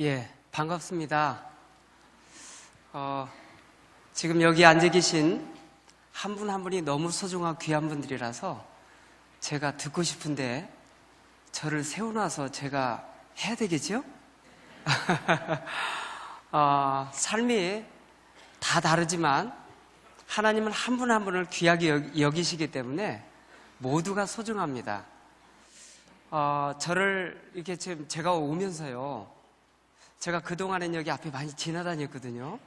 예, 반갑습니다. 지금 여기 앉아 계신 한 분 한 분이 너무 소중하고 귀한 분들이라서 제가 듣고 싶은데 저를 세워놔서 제가 해야 되겠죠? 삶이 다 다르지만 하나님은 한 분 한 분을 귀하게 여기시기 때문에 모두가 소중합니다. 저를 이렇게 지금 제가 오면서요, 제가 그동안엔 여기 앞에 많이 지나다녔거든요.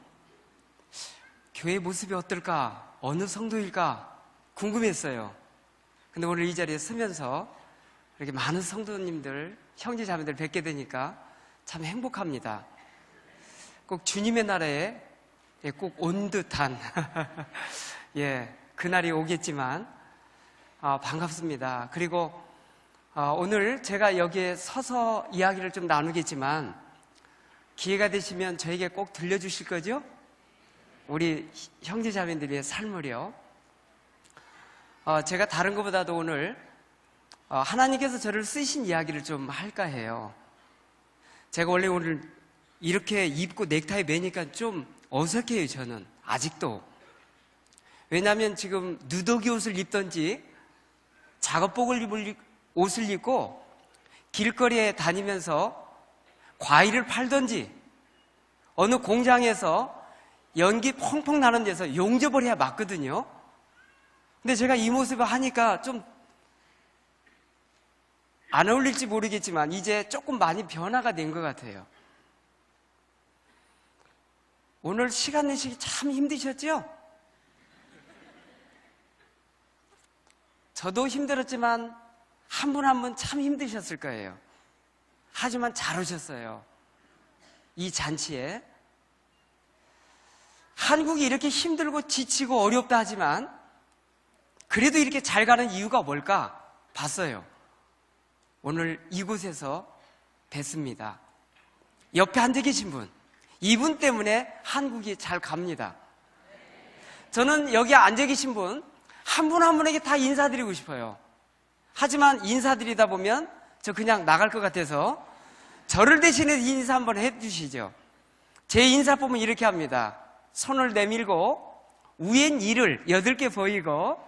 교회 모습이 어떨까? 어느 성도일까? 궁금했어요. 근데 오늘 이 자리에 서면서 이렇게 많은 성도님들, 형제자매들 뵙게 되니까 참 행복합니다. 꼭 주님의 나라에 꼭 온 듯한 예, 그날이 오겠지만 반갑습니다. 그리고 오늘 제가 여기에 서서 이야기를 좀 나누겠지만 기회가 되시면 저에게 꼭 들려주실 거죠? 우리 형제자매들의 삶을요. 제가 다른 것보다도 오늘 하나님께서 저를 쓰신 이야기를 좀 할까 해요. 제가 원래 오늘 이렇게 입고 넥타이 매니까 좀 어색해요. 저는 아직도. 왜냐하면 지금 누더기 옷을 입던지 작업복을 입을 옷을 입고 길거리에 다니면서 과일을 팔던지 어느 공장에서 연기 펑펑 나는 데서 용접을 해야 맞거든요. 근데 제가 이 모습을 하니까 좀 안 어울릴지 모르겠지만 이제 조금 많이 변화가 된 것 같아요. 오늘 시간 내시기 참 힘드셨죠? 저도 힘들었지만 한 분 한 분 참 힘드셨을 거예요. 하지만 잘 오셨어요. 이 잔치에. 한국이 이렇게 힘들고 지치고 어렵다 하지만 그래도 이렇게 잘 가는 이유가 뭘까 봤어요. 오늘 이곳에서 뵀습니다. 옆에 앉아 계신 분, 이분 때문에 한국이 잘 갑니다. 저는 여기 앉아 계신 분 한 분 한 분에게 다 인사드리고 싶어요. 하지만 인사드리다 보면 저 그냥 나갈 것 같아서 저를 대신해 인사 한번 해주시죠. 제 인사법은 이렇게 합니다. 손을 내밀고 위엔 이를 8개 보이고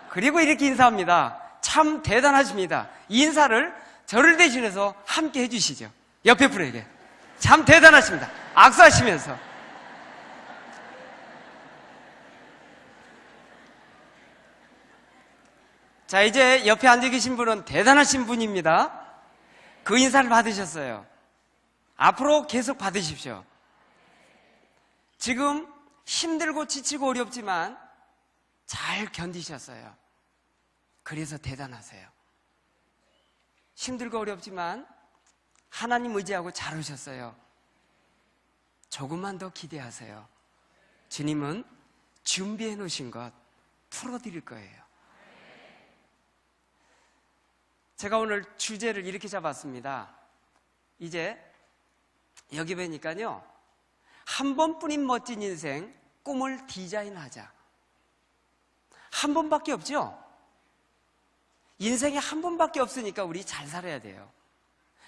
그리고 이렇게 인사합니다. 참 대단하십니다. 이 인사를 저를 대신해서 함께 해주시죠. 옆에 분에게. 참 대단하십니다. 악수하시면서. 자, 이제 옆에 앉아 계신 분은 대단하신 분입니다. 그 인사를 받으셨어요. 앞으로 계속 받으십시오. 지금 힘들고 지치고 어렵지만 잘 견디셨어요. 그래서 대단하세요. 힘들고 어렵지만 하나님 의지하고 잘 오셨어요. 조금만 더 기대하세요. 주님은 준비해 놓으신 것 풀어드릴 거예요. 제가 오늘 주제를 이렇게 잡았습니다. 이제 여기 뵈니까요, 한 번뿐인 멋진 인생, 꿈을 디자인하자. 한 번밖에 없죠? 인생에 한 번밖에 없으니까 우리 잘 살아야 돼요.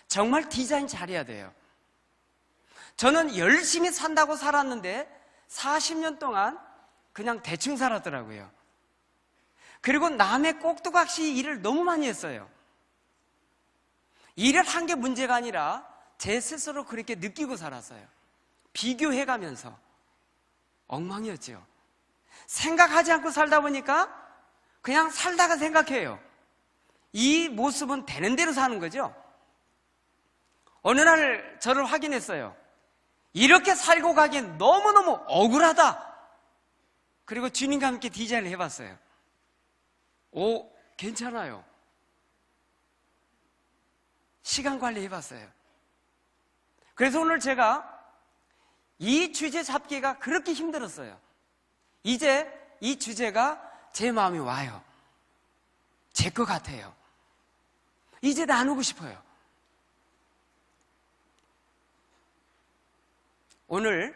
정말 디자인 잘해야 돼요. 저는 열심히 산다고 살았는데 40년 동안 그냥 대충 살았더라고요. 그리고 남의 꼭두각시 일을 너무 많이 했어요. 일을 한 게 문제가 아니라 제 스스로 그렇게 느끼고 살았어요. 비교해가면서 엉망이었죠. 생각하지 않고 살다 보니까 그냥 살다가 생각해요. 이 모습은 되는 대로 사는 거죠. 어느 날 저를 확인했어요. 이렇게 살고 가기엔 너무너무 억울하다. 그리고 주님과 함께 디자인을 해봤어요. 오, 괜찮아요. 시간 관리 해봤어요. 그래서 오늘 제가 이 주제 잡기가 그렇게 힘들었어요. 이제 이 주제가 제 마음에 와요. 제 것 같아요. 이제 나누고 싶어요. 오늘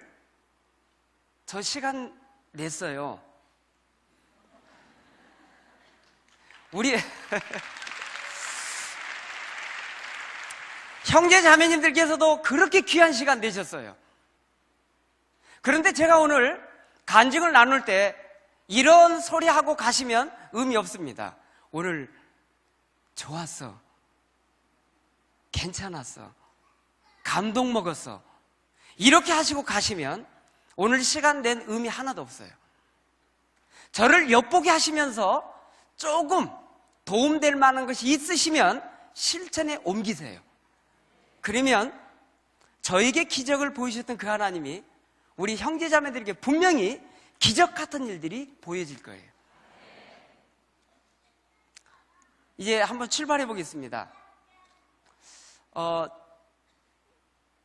저 시간 냈어요. 우리 형제 자매님들께서도 그렇게 귀한 시간 내셨어요. 그런데 제가 오늘 간증을 나눌 때 이런 소리 하고 가시면 의미 없습니다. 오늘 좋았어, 괜찮았어, 감동 먹었어, 이렇게 하시고 가시면 오늘 시간 낸 의미 하나도 없어요. 저를 엿보게 하시면서 조금 도움될 만한 것이 있으시면 실천에 옮기세요. 그러면 저에게 기적을 보이셨던 그 하나님이 우리 형제자매들에게 분명히 기적 같은 일들이 보여질 거예요. 이제 한번 출발해 보겠습니다.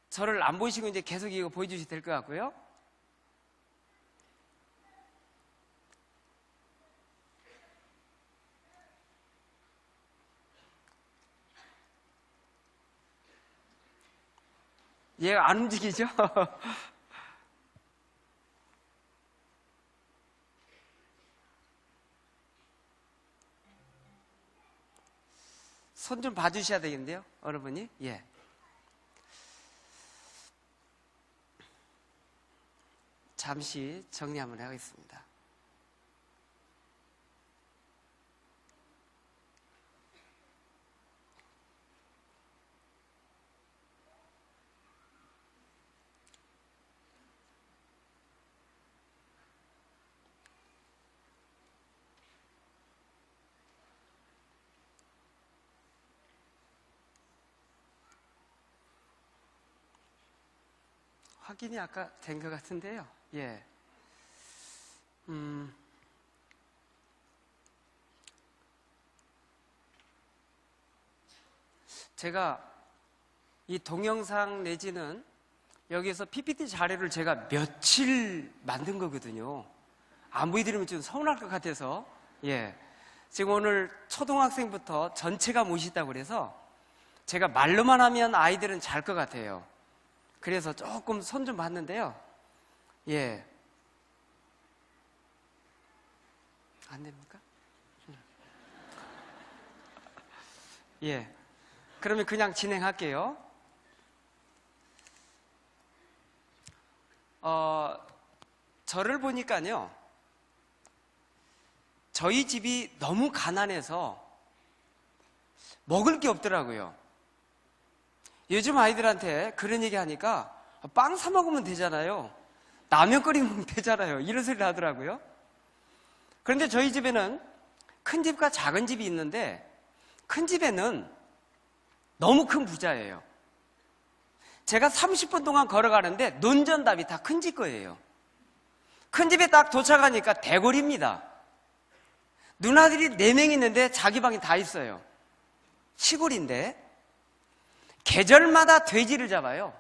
저를 안 보이시고 이제 계속 이거 보여주셔도 될 것 같고요. 얘가 안 움직이죠? 손 좀 봐주셔야 되겠는데요, 여러분이. 예. 잠시 정리 한번 하겠습니다. 확인이 아까 된 것 같은데요. 예. 제가 이 동영상 내지는 여기서 PPT 자료를 제가 며칠 만든 거거든요. 안 보여드리면 좀 서운할 것 같아서. 예. 지금 오늘 초등학생부터 전체가 모시다고 그래서 제가 말로만 하면 아이들은 잘 것 같아요. 그래서 조금 손 좀 봤는데요. 예. 안 됩니까? 예. 그러면 그냥 진행할게요. 저를 보니까요, 저희 집이 너무 가난해서 먹을 게 없더라고요. 요즘 아이들한테 그런 얘기 하니까 빵 사 먹으면 되잖아요, 라면 끓이면 되잖아요, 이런 소리를 하더라고요. 그런데 저희 집에는 큰 집과 작은 집이 있는데 큰 집에는 너무 큰 부자예요. 제가 30분 동안 걸어가는데 논전답이 다 큰 집 거예요. 큰 집에 딱 도착하니까 대궐입니다. 누나들이 4명 있는데 자기 방이 다 있어요. 시골인데 계절마다 돼지를 잡아요.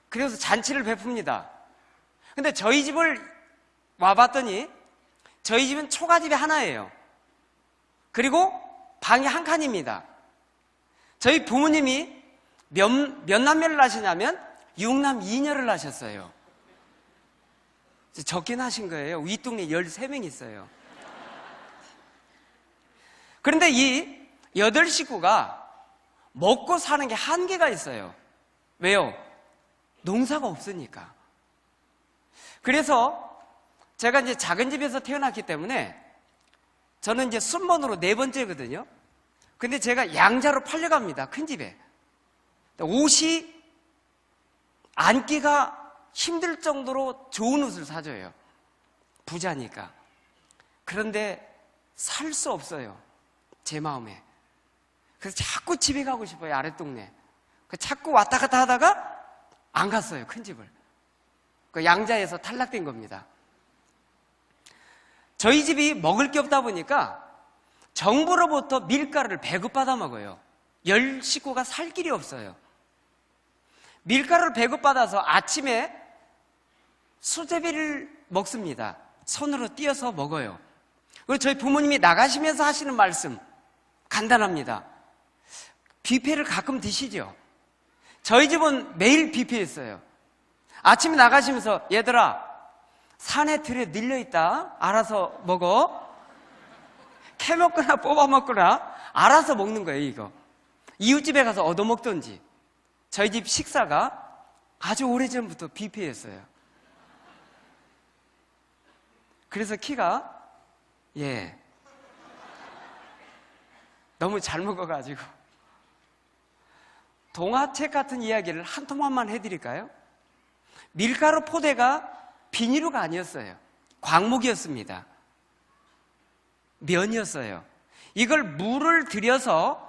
그래서 잔치를 베풉니다. 근데 저희 집을 와봤더니 저희 집은 초가집이 하나예요. 그리고 방이 한 칸입니다. 저희 부모님이 몇 남매를 낳으시냐면 6남 2녀를 낳으셨어요. 적긴 하신 거예요. 윗동네 13명 있어요. 그런데 이 8식구가 먹고 사는 게 한계가 있어요. 왜요? 농사가 없으니까. 그래서 제가 이제 작은 집에서 태어났기 때문에 저는 이제 순번으로 4번째거든요. 근데 제가 양자로 팔려갑니다, 큰 집에. 옷이 앉기가 힘들 정도로 좋은 옷을 사줘요, 부자니까. 그런데 살 수 없어요, 제 마음에. 그래서 자꾸 집에 가고 싶어요, 아랫동네. 자꾸 왔다 갔다 하다가 안 갔어요, 큰 집을. 그 양자에서 탈락된 겁니다. 저희 집이 먹을 게 없다 보니까 정부로부터 밀가루를 배급받아 먹어요. 10식구가 살 길이 없어요. 밀가루를 배급받아서 아침에 수제비를 먹습니다. 손으로 띄어서 먹어요. 그리고 저희 부모님이 나가시면서 하시는 말씀 간단합니다. 뷔페를 가끔 드시죠? 저희 집은 매일 뷔페였어요. 아침에 나가시면서 얘들아, 산에 들에 늘려있다, 알아서 먹어. 캐 먹거나 뽑아 먹거나 알아서 먹는 거예요, 이거. 이웃집에 가서 얻어먹던지. 저희 집 식사가 아주 오래전부터 뷔페였어요. 그래서 키가 너무 잘 먹어가지고. 동화책 같은 이야기를 한 토막만 해드릴까요? 밀가루 포대가 비닐루가 아니었어요. 광목이었습니다. 면이었어요. 이걸 물을 들여서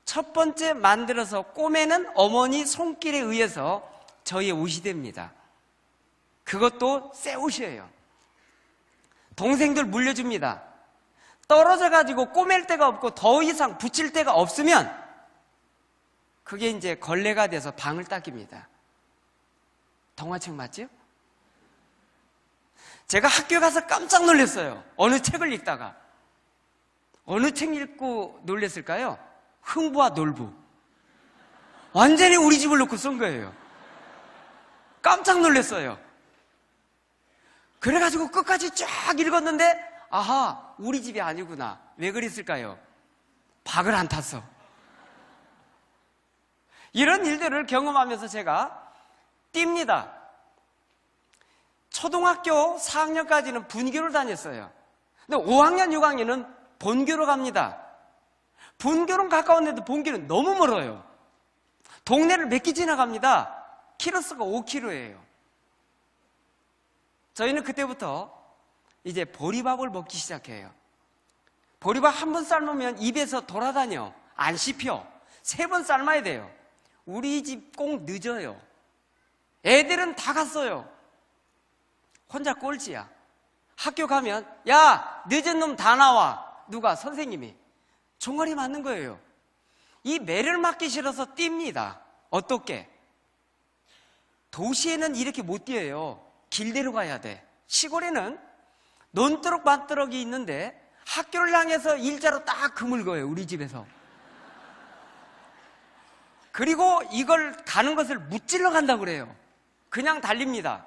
첫 번째 만들어서 꼬매는 어머니 손길에 의해서 저희의 옷이 됩니다. 그것도 새 옷이에요. 동생들 물려줍니다. 떨어져가지고 꼬맬 데가 없고 더 이상 붙일 데가 없으면 그게 이제 걸레가 돼서 방을 닦입니다. 동화책 맞죠? 제가 학교 가서 깜짝 놀랐어요. 어느 책을 읽다가. 어느 책 읽고 놀랐을까요? 흥부와 놀부. 완전히 우리 집을 놓고 쓴 거예요. 깜짝 놀랐어요. 그래가지고 끝까지 쫙 읽었는데 아하, 우리 집이 아니구나. 왜 그랬을까요? 박을 안 탔어. 이런 일들을 경험하면서 제가 띱니다. 초등학교 4학년까지는 분교를 다녔어요. 근데 5학년, 6학년은 본교로 갑니다. 분교는 가까웠는데 본교는 너무 멀어요. 동네를 몇 개 지나갑니다. 키로수가 5km예요. 저희는 그때부터 이제 보리밥을 먹기 시작해요. 보리밥 한 번 삶으면 입에서 돌아다녀. 안 씹혀. 3번 삶아야 돼요. 우리 집 꼭 늦어요. 애들은 다 갔어요. 혼자 꼴찌야. 학교 가면 야, 늦은 놈 다 나와. 누가? 선생님이. 종아리 맞는 거예요. 이 매를 맞기 싫어서 뜁니다. 어떻게? 도시에는 이렇게 못 뛰어요. 길대로 가야 돼. 시골에는 논두럭 밭두럭이 있는데 학교를 향해서 일자로 딱 그물 거예요. 우리 집에서. 그리고 이걸 가는 것을 무찔러 간다고 그래요. 그냥 달립니다.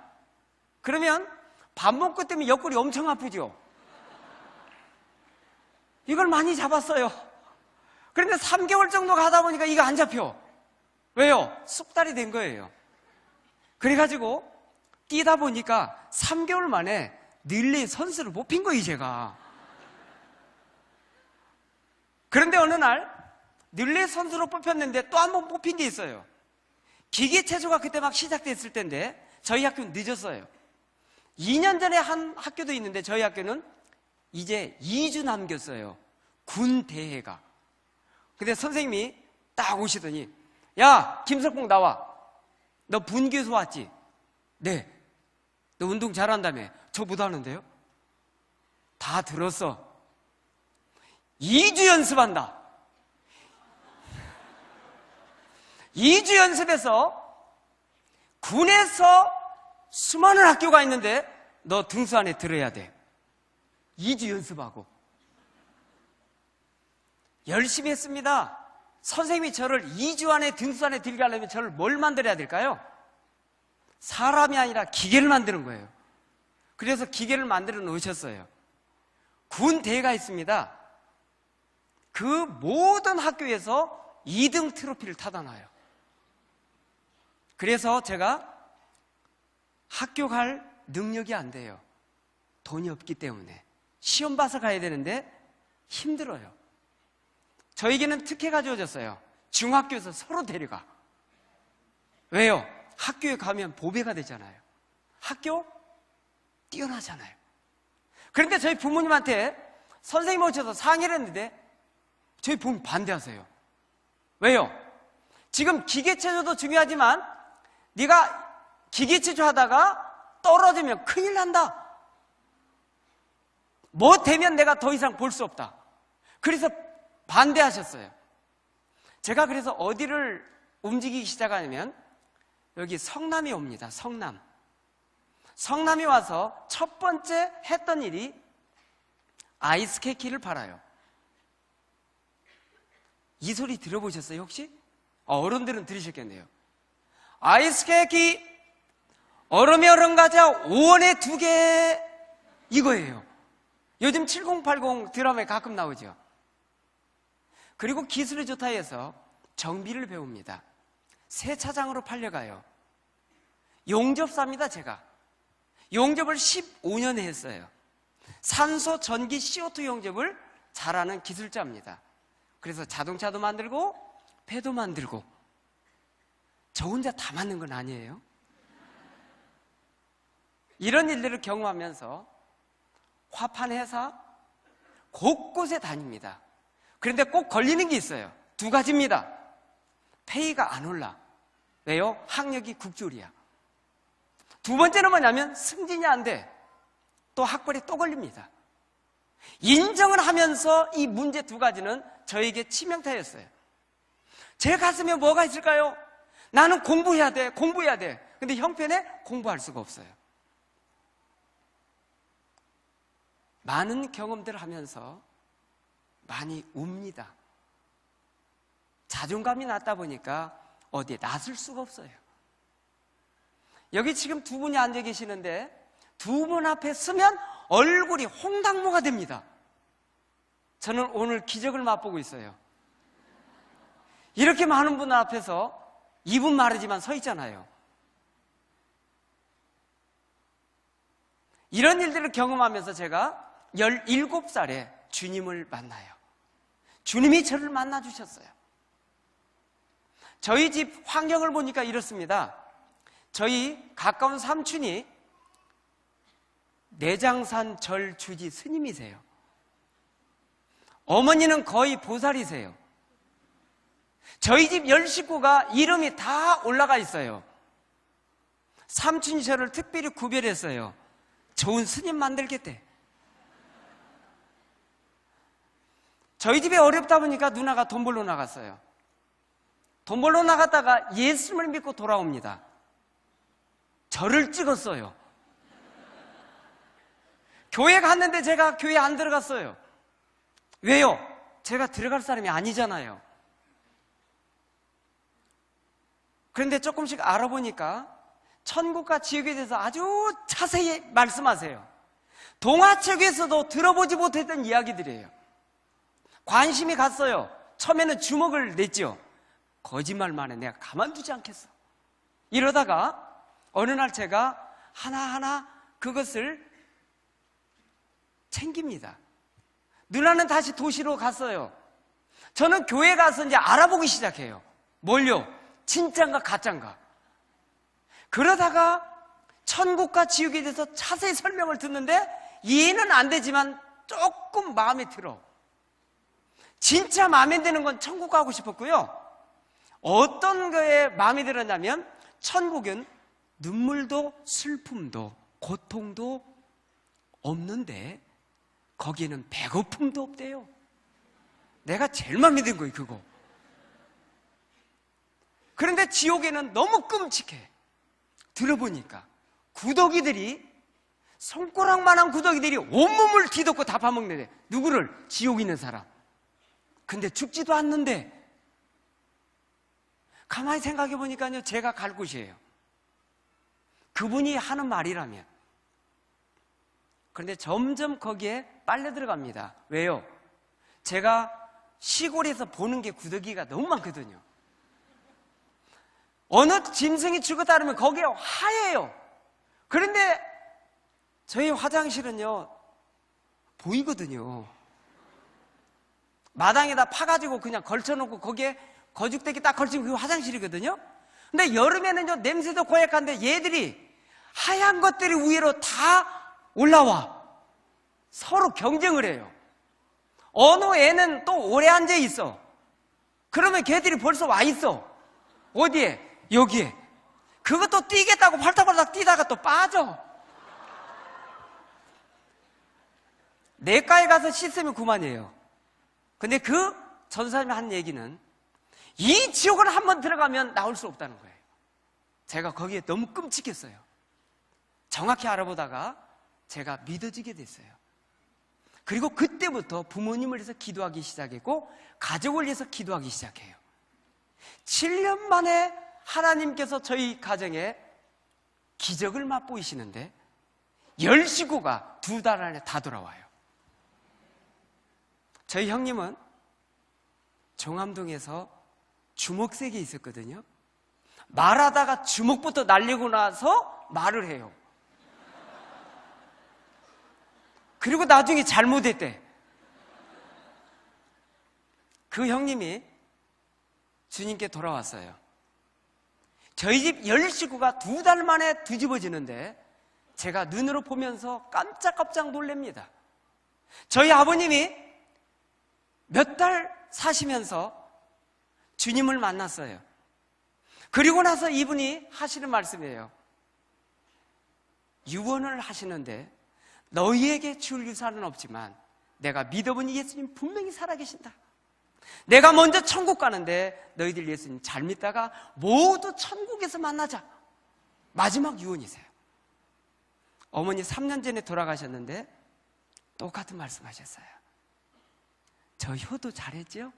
그러면 밥 먹고 때문에 옆구리 엄청 아프죠. 이걸 많이 잡았어요. 그런데 3개월 정도 가다 보니까 이거 안 잡혀. 왜요? 쑥달이 된 거예요. 그래가지고 뛰다 보니까 3개월 만에 릴레이 선수를 뽑힌 거예요, 제가. 그런데 어느 날 릴레이 선수로 뽑혔는데 또 한 번 뽑힌 게 있어요. 기계체조가 그때 막 시작됐을 때인데 저희 학교는 늦었어요. 2년 전에 한 학교도 있는데 저희 학교는 이제 2주 남겼어요. 군 대회가. 근데 선생님이 딱 오시더니 야, 김석봉 나와. 너 분교에서 왔지? 네. 너 운동 잘한다며. 저 못하는데요? 다 들었어. 2주 연습한다. 2주 연습해서 군에서 수많은 학교가 있는데 너 등수 안에 들어야 돼. 2주 연습하고. 열심히 했습니다. 선생님이 저를 2주 안에 등수 안에 들게 하려면 저를 뭘 만들어야 될까요? 사람이 아니라 기계를 만드는 거예요. 그래서 기계를 만들어 놓으셨어요. 군 대회가 있습니다. 그 모든 학교에서 2등 트로피를 타다 놔요. 그래서 제가 학교 갈 능력이 안 돼요. 돈이 없기 때문에. 시험 봐서 가야 되는데 힘들어요. 저에게는 특혜가 주어졌어요. 중학교에서 서로 데려가. 왜요? 학교에 가면 보배가 되잖아요. 학교 뛰어나잖아요. 그런데 저희 부모님한테 선생님 오셔서 상의를 했는데 저희 부모님 반대하세요. 왜요? 지금 기계체조도 중요하지만 네가 기계체조 하다가 떨어지면 큰일 난다. 뭐 되면 내가 더 이상 볼 수 없다. 그래서 반대하셨어요. 제가 그래서 어디를 움직이기 시작하냐면 여기 성남이 옵니다. 성남. 성남이 와서 첫 번째 했던 일이 아이스케이키를 팔아요. 이 소리 들어보셨어요 혹시? 어른들은 들으셨겠네요. 아이스케이키 얼음이 얼음 과자 5원에 2개 이거예요. 요즘 7080 드라마에 가끔 나오죠. 그리고 기술이 좋다 해서 정비를 배웁니다. 세차장으로 팔려가요. 용접사입니다. 제가 용접을 15년 했어요. 산소, 전기, CO2 용접을 잘하는 기술자입니다. 그래서 자동차도 만들고 배도 만들고. 저 혼자 다 만든 건 아니에요. 이런 일들을 경험하면서 화판 회사 곳곳에 다닙니다. 그런데 꼭 걸리는 게 있어요. 두 가지입니다. 페이가 안 올라. 왜요? 학력이 국졸이야. 두 번째는 뭐냐면 승진이 안 돼. 또 학벌에 또 걸립니다. 인정을 하면서 이 문제 두 가지는 저에게 치명타였어요. 제 가슴에 뭐가 있을까요? 나는 공부해야 돼, 공부해야 돼. 근데 형편에 공부할 수가 없어요. 많은 경험들을 하면서 많이 웁니다. 자존감이 낮다 보니까 어디에 낯설 수가 없어요. 여기 지금 두 분이 앉아 계시는데 두 분 앞에 서면 얼굴이 홍당무가 됩니다. 저는 오늘 기적을 맛보고 있어요. 이렇게 많은 분들 앞에서 입은 마르지만 서 있잖아요. 이런 일들을 경험하면서 제가 17살에 주님을 만나요. 주님이 저를 만나주셨어요. 저희 집 환경을 보니까 이렇습니다. 저희 가까운 삼촌이 내장산 절주지 스님이세요. 어머니는 거의 보살이세요. 저희 집 10식구가 이름이 다 올라가 있어요. 삼촌이 저를 특별히 구별했어요. 좋은 스님 만들겠대. 저희 집에 어렵다 보니까 누나가 돈 벌러 나갔어요. 돈 벌러 나갔다가 예수님을 믿고 돌아옵니다. 저를 찍었어요. 교회 갔는데 제가 교회 안 들어갔어요. 왜요? 제가 들어갈 사람이 아니잖아요. 그런데 조금씩 알아보니까 천국과 지옥에 대해서 아주 자세히 말씀하세요. 동화책에서도 들어보지 못했던 이야기들이에요. 관심이 갔어요. 처음에는 주먹을 냈죠. 거짓말만 해. 내가 가만두지 않겠어. 이러다가 어느 날 제가 하나하나 그것을 챙깁니다. 누나는 다시 도시로 갔어요. 저는 교회 가서 이제 알아보기 시작해요. 뭘요? 진짠가 가짠가. 그러다가 천국과 지옥에 대해서 자세히 설명을 듣는데 이해는 안 되지만 조금 마음에 들어. 진짜 마음에 드는 건 천국 가고 싶었고요. 어떤 거에 마음에 들었냐면 천국은 눈물도 슬픔도 고통도 없는데 거기에는 배고픔도 없대요. 내가 제일 마음에 든 거예요, 그거. 그런데 지옥에는 너무 끔찍해. 들어보니까 구더기들이, 손가락만한 구더기들이 온몸을 뒤덮고 다 파먹는데. 누구를? 지옥에 있는 사람. 근데 죽지도 않는데. 가만히 생각해 보니까요, 제가 갈 곳이에요. 그분이 하는 말이라면. 그런데 점점 거기에 빨려 들어갑니다. 왜요? 제가 시골에서 보는 게 구더기가 너무 많거든요. 어느 짐승이 죽었다 그러면 거기에 하얘요. 그런데 저희 화장실은요, 보이거든요. 마당에다 파가지고 그냥 걸쳐놓고 거기에 거죽대기 딱 걸치고 그게 화장실이거든요. 근데 여름에는요, 냄새도 고약한데 얘들이 하얀 것들이 위로 다 올라와. 서로 경쟁을 해요. 어느 애는 또 오래 앉아 있어. 그러면 걔들이 벌써 와 있어. 어디에? 여기에. 그것도 뛰겠다고 팔딱팔딱 뛰다가 또 빠져. 내과에 가서 씻으면 그만이에요. 근데 그 전사님이 한 얘기는 이 지옥을 한번 들어가면 나올 수 없다는 거예요. 제가 거기에 너무 끔찍했어요. 정확히 알아보다가 제가 믿어지게 됐어요. 그리고 그때부터 부모님을 위해서 기도하기 시작했고 가족을 위해서 기도하기 시작해요. 7년 만에 하나님께서 저희 가정에 기적을 맛보이시는데 10식구가 2달 안에 다 돌아와요. 저희 형님은 종암동에서 주먹색이 있었거든요. 말하다가 주먹부터 날리고 나서 말을 해요. 그리고 나중에 잘못했대. 그 형님이 주님께 돌아왔어요. 저희 집 열 식구가 2달 만에 뒤집어지는데 제가 눈으로 보면서 깜짝깜짝 놀랍니다. 저희 아버님이 몇 달 사시면서 주님을 만났어요. 그리고 나서 이분이 하시는 말씀이에요. 유언을 하시는데 너희에게 줄 유산은 없지만 내가 믿어본 예수님 분명히 살아계신다. 내가 먼저 천국 가는데 너희들 예수님 잘 믿다가 모두 천국에서 만나자. 마지막 유언이세요. 어머니 3년 전에 돌아가셨는데 똑같은 말씀하셨어요. 저 효도 잘했죠?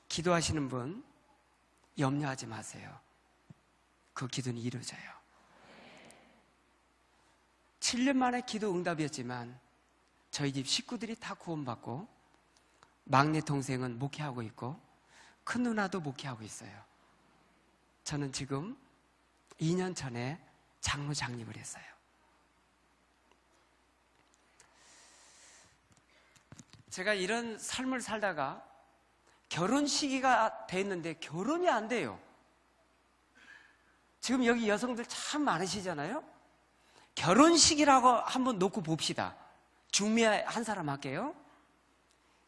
기도하시는 분 염려하지 마세요. 그 기도는 이루어져요. 7년 만에 기도 응답이었지만 저희 집 식구들이 다 구원받고 막내 동생은 목회하고 있고 큰 누나도 목회하고 있어요. 저는 지금 2년 전에 장로 장립을 했어요. 제가 이런 삶을 살다가 결혼 시기가 됐는데 결혼이 안 돼요. 지금 여기 여성들 참 많으시잖아요. 결혼식이라고 한번 놓고 봅시다. 중매 한 사람 할게요.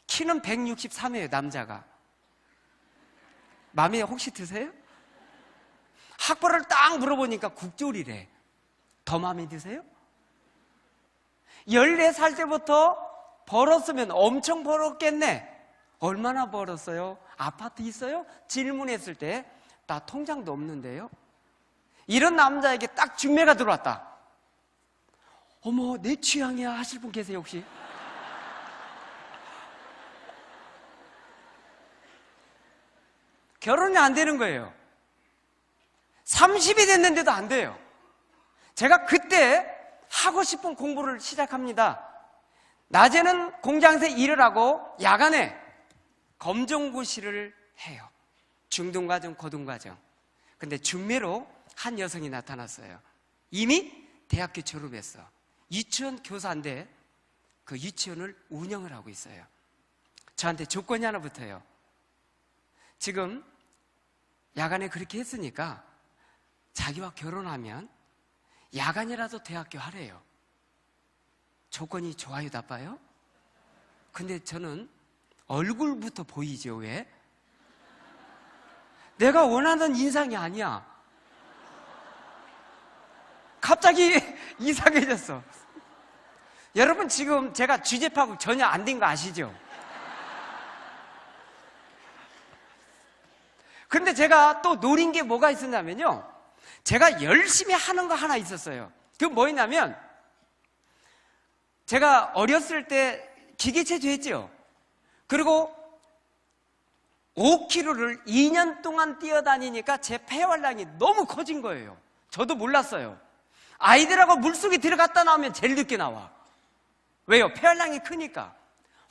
키는 163이에요, 남자가. 마음에 혹시 드세요? 학벌을 딱 물어보니까 국졸이래. 더 마음에 드세요? 14살 때부터 벌었으면 엄청 벌었겠네. 얼마나 벌었어요? 아파트 있어요? 질문했을 때 나 통장도 없는데요. 이런 남자에게 딱 중매가 들어왔다. 어머, 내 취향이야 하실 분 계세요 혹시? 결혼이 안 되는 거예요. 30이 됐는데도 안 돼요. 제가 그때 하고 싶은 공부를 시작합니다. 낮에는 공장에서 일을 하고 야간에 검정고시를 해요. 중등과정, 고등과정. 근데 중매로 한 여성이 나타났어요. 이미 대학교 졸업했어. 유치원 교사인데 그 유치원을 운영을 하고 있어요. 저한테 조건이 하나 붙어요. 지금 야간에 그렇게 했으니까 자기와 결혼하면 야간이라도 대학교 하래요. 조건이 좋아요, 나빠요? 근데 저는 얼굴부터 보이죠, 왜? 내가 원하는 인상이 아니야. 갑자기 이상해졌어. 여러분 지금 제가 주제 파악 전혀 안 된 거 아시죠? 근데 제가 또 노린 게 뭐가 있었냐면요, 제가 열심히 하는 거 하나 있었어요. 그게 뭐였냐면, 제가 어렸을 때 기계체조 했죠. 그리고 5km를 2년 동안 뛰어다니니까 제 폐활량이 너무 커진 거예요. 저도 몰랐어요. 아이들하고 물속에 들어갔다 나오면 제일 늦게 나와. 왜요? 폐활량이 크니까.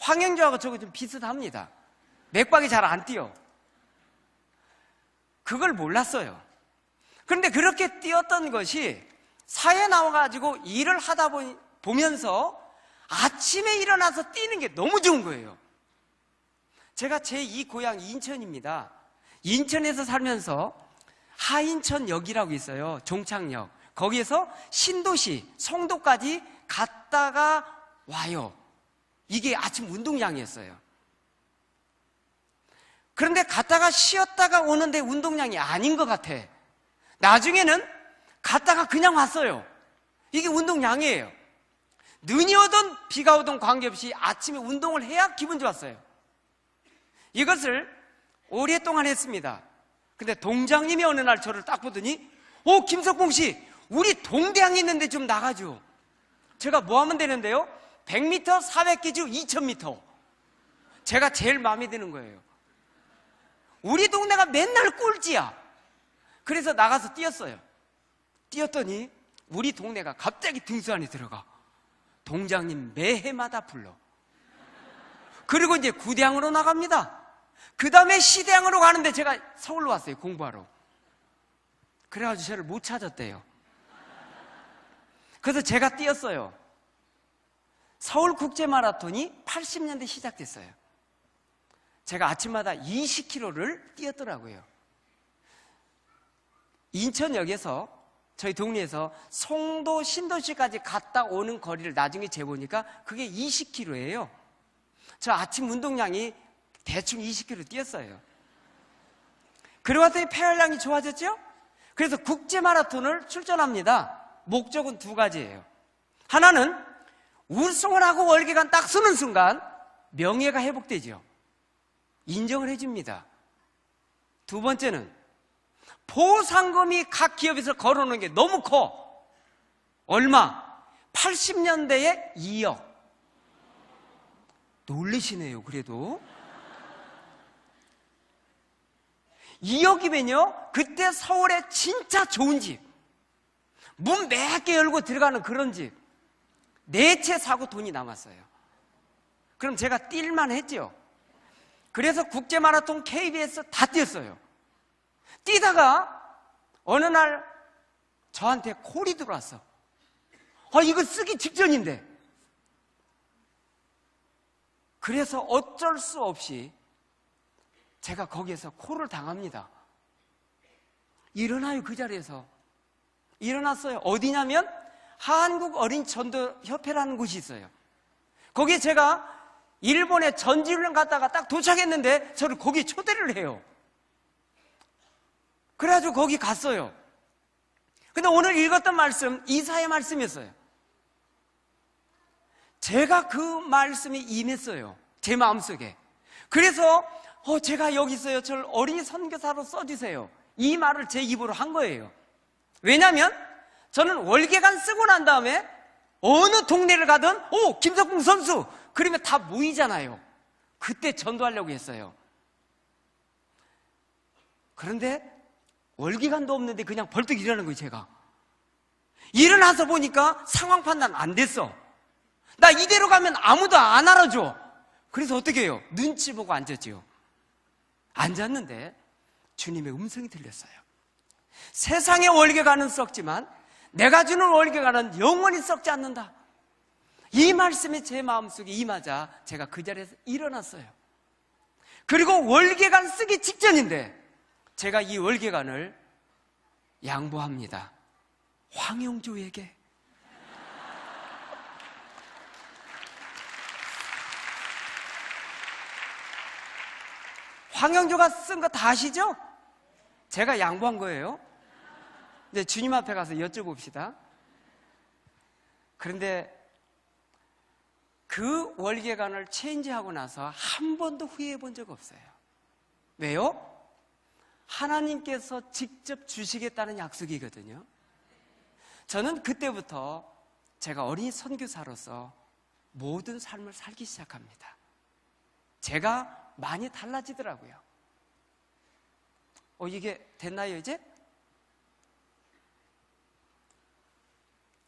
황영주하고 저거 좀 비슷합니다. 맥박이 잘 안 뛰어. 그걸 몰랐어요. 그런데 그렇게 뛰었던 것이 사회에 나와가지고 일을 하다 보면서 아침에 일어나서 뛰는 게 너무 좋은 거예요. 제가 제2 고향 인천입니다. 인천에서 살면서 하인천역이라고 있어요. 종착역. 거기에서 신도시, 송도까지 갔다가 와요. 이게 아침 운동량이었어요. 그런데 갔다가 쉬었다가 오는데 운동량이 아닌 것 같아. 나중에는 갔다가 그냥 왔어요. 이게 운동량이에요. 눈이 오든 비가 오든 관계없이 아침에 운동을 해야 기분 좋았어요. 이것을 오랫동안 했습니다. 근데 동장님이 어느 날 저를 딱 보더니, 김석봉 씨, 우리 동대항에 있는데 좀 나가죠. 제가 뭐 하면 되는데요? 100m, 400kg, 2000m. 제가 제일 마음에 드는 거예요. 우리 동네가 맨날 꼴찌야. 그래서 나가서 뛰었어요. 뛰었더니 우리 동네가 갑자기 등수 안에 들어가. 동장님 매해마다 불러. 그리고 이제 구대항으로 나갑니다. 그 다음에 시대항으로 가는데 제가 서울로 왔어요, 공부하러. 그래가지고 저를 못 찾았대요. 그래서 제가 뛰었어요. 서울국제마라톤이 80년대 시작됐어요. 제가 아침마다 20km를 뛰었더라고요. 인천역에서 저희 동네에서 송도 신도시까지 갔다 오는 거리를 나중에 재보니까 그게 20km예요. 저 아침 운동량이 대충 20km 뛰었어요. 그러고 왔더니 폐활량이 좋아졌죠? 그래서 국제마라톤을 출전합니다. 목적은 두 가지예요. 하나는 우승을 하고 월계관 딱 서는 순간 명예가 회복되죠. 인정을 해줍니다. 두 번째는 보상금이 각 기업에서 걸어놓은 게 너무 커. 얼마? 80년대에 2억. 놀라시네요, 그래도. 2억이면요, 그때 서울에 진짜 좋은 집, 문 몇 개 열고 들어가는 그런 집, 4채 사고 돈이 남았어요. 그럼 제가 뛸만 했죠. 그래서 국제마라톤 KBS 다 뛰었어요. 뛰다가 어느 날 저한테 콜이 들어왔어. 이거 쓰기 직전인데. 그래서 어쩔 수 없이 제가 거기에서 콜을 당합니다. 일어나요, 그 자리에서. 일어났어요. 어디냐면 한국어린전도협회라는 곳이 있어요. 거기에 제가 일본에 전지훈련 갔다가 딱 도착했는데 저를 거기 초대를 해요. 그래가지고 거기 갔어요. 근데 오늘 읽었던 말씀, 이사야 말씀이었어요. 제가 그 말씀이 임했어요, 제 마음속에. 그래서 제가 여기 있어요, 저를 어린이 선교사로 써주세요, 이 말을 제 입으로 한 거예요. 왜냐하면 저는 월계관 쓰고 난 다음에 어느 동네를 가든 김석궁 선수 그러면 다 모이잖아요. 그때 전도하려고 했어요. 그런데 월계관도 없는데 그냥 벌떡 일어나는 거예요. 제가 일어나서 보니까 상황 판단 안 됐어. 나 이대로 가면 아무도 안 알아줘. 그래서 어떻게 해요? 눈치 보고 앉았지요. 앉았는데 주님의 음성이 들렸어요. 세상의 월계관은 썩지만 내가 주는 월계관은 영원히 썩지 않는다. 이 말씀이 제 마음속에 임하자 제가 그 자리에서 일어났어요. 그리고 월계관 쓰기 직전인데 제가 이 월계관을 양보합니다. 황영조에게. 황영조가 쓴 거 다 아시죠? 제가 양보한 거예요. 이제 주님 앞에 가서 여쭤봅시다. 그런데 그 월계관을 체인지하고 나서 한 번도 후회해 본 적 없어요. 왜요? 하나님께서 직접 주시겠다는 약속이거든요. 저는 그때부터 제가 어린이 선교사로서 모든 삶을 살기 시작합니다. 제가 많이 달라지더라고요. 이게 됐나요, 이제?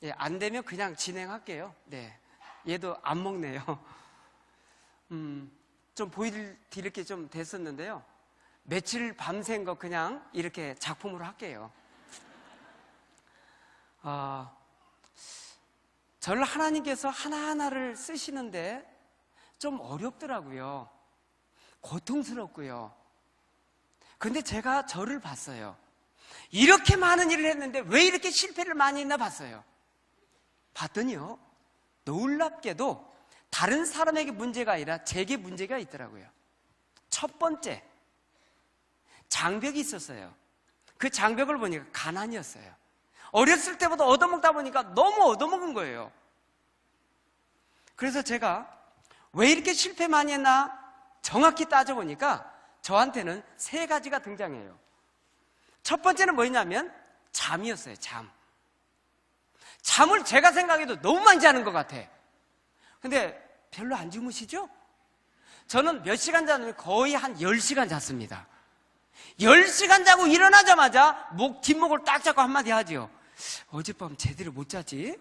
예, 안 되면 그냥 진행할게요. 네. 얘도 안 먹네요. 좀 보여드릴 게 좀 됐었는데요. 며칠 밤샌 거 그냥 이렇게 작품으로 할게요. 저를 하나님께서 하나하나를 쓰시는데 좀 어렵더라고요. 고통스럽고요. 근데 제가 저를 봤어요. 이렇게 많은 일을 했는데 왜 이렇게 실패를 많이 했나 봤어요. 봤더니요, 놀랍게도 다른 사람에게 문제가 아니라 제게 문제가 있더라고요. 첫 번째, 장벽이 있었어요. 그 장벽을 보니까 가난이었어요. 어렸을 때보다 얻어먹다 보니까 너무 얻어먹은 거예요. 그래서 제가 왜 이렇게 실패 많이 했나 정확히 따져보니까 저한테는 3가지가 등장해요. 첫 번째는 뭐냐면 잠이었어요. 잠을 제가 생각해도 너무 많이 자는 것 같아. 근데 별로 안 주무시죠? 저는 몇 시간 자면 거의 한 10시간 잤습니다. 10시간 자고 일어나자마자 뒷목을 딱 잡고 한마디 하죠. 어젯밤 제대로 못 잤지?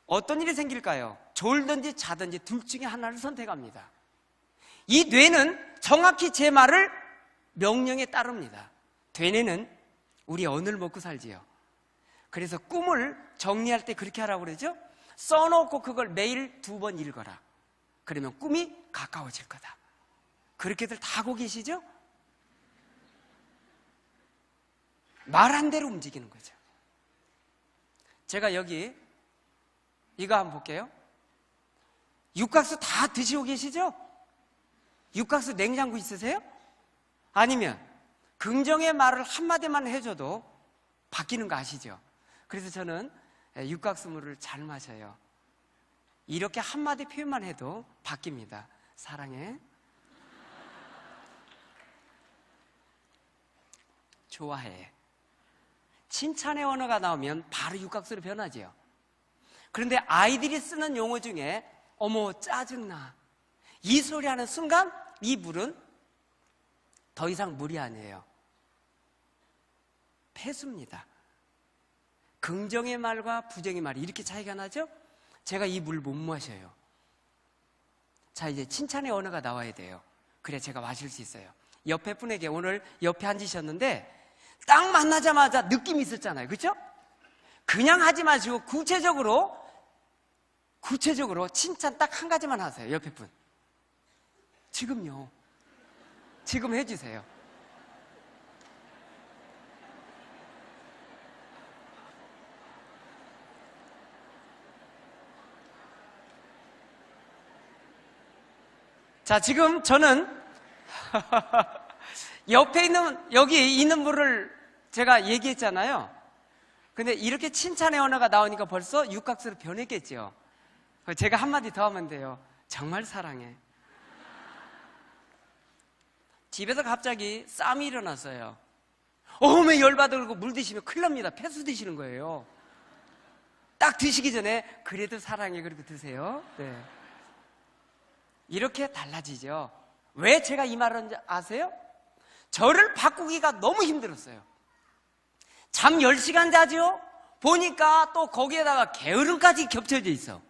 어떤 일이 생길까요? 졸든지 자든지 둘 중에 하나를 선택합니다. 이 뇌는 정확히 제 말을 명령에 따릅니다. 되뇌는 우리 언을 먹고 살지요. 그래서 꿈을 정리할 때 그렇게 하라고 그러죠. 써놓고 그걸 매일 2번 읽어라. 그러면 꿈이 가까워질 거다. 그렇게들 다 하고 계시죠? 말한 대로 움직이는 거죠. 제가 여기 이거 한번 볼게요. 육각수 다 드시고 계시죠? 육각수 냉장고 있으세요? 아니면 긍정의 말을 한마디만 해줘도 바뀌는 거 아시죠? 그래서 저는 육각수물을 잘 마셔요. 이렇게 한마디 표현만 해도 바뀝니다. 사랑해, 좋아해. 칭찬의 언어가 나오면 바로 육각수로 변하지요. 그런데 아이들이 쓰는 용어 중에 어머 짜증나 이 소리 하는 순간 이 물은 더 이상 물이 아니에요. 폐수입니다. 긍정의 말과 부정의 말이 이렇게 차이가 나죠? 제가 이 물 못 마셔요. 자, 이제 칭찬의 언어가 나와야 돼요. 그래야 제가 마실 수 있어요. 옆에 분에게 오늘 옆에 앉으셨는데 딱 만나자마자 느낌이 있었잖아요. 그렇죠? 그냥 하지 마시고 구체적으로 칭찬 딱 한 가지만 하세요. 옆에 분. 지금요. 지금 해주세요. 자, 지금 저는 옆에 있는, 여기 있는 분을 제가 얘기했잖아요. 근데 이렇게 칭찬의 언어가 나오니까 벌써 육각수로 변했겠죠. 제가 한마디 더 하면 돼요. 정말 사랑해. 집에서 갑자기 싸움이 일어났어요. 어메 열받고 물 드시면 큰일 납니다. 폐수 드시는 거예요. 딱 드시기 전에 그래도 사랑해 그렇게 드세요. 네. 이렇게 달라지죠. 왜 제가 이 말을 하는지 아세요? 저를 바꾸기가 너무 힘들었어요. 잠 10시간 자죠? 보니까 또 거기에다가 게으름까지 겹쳐져 있어.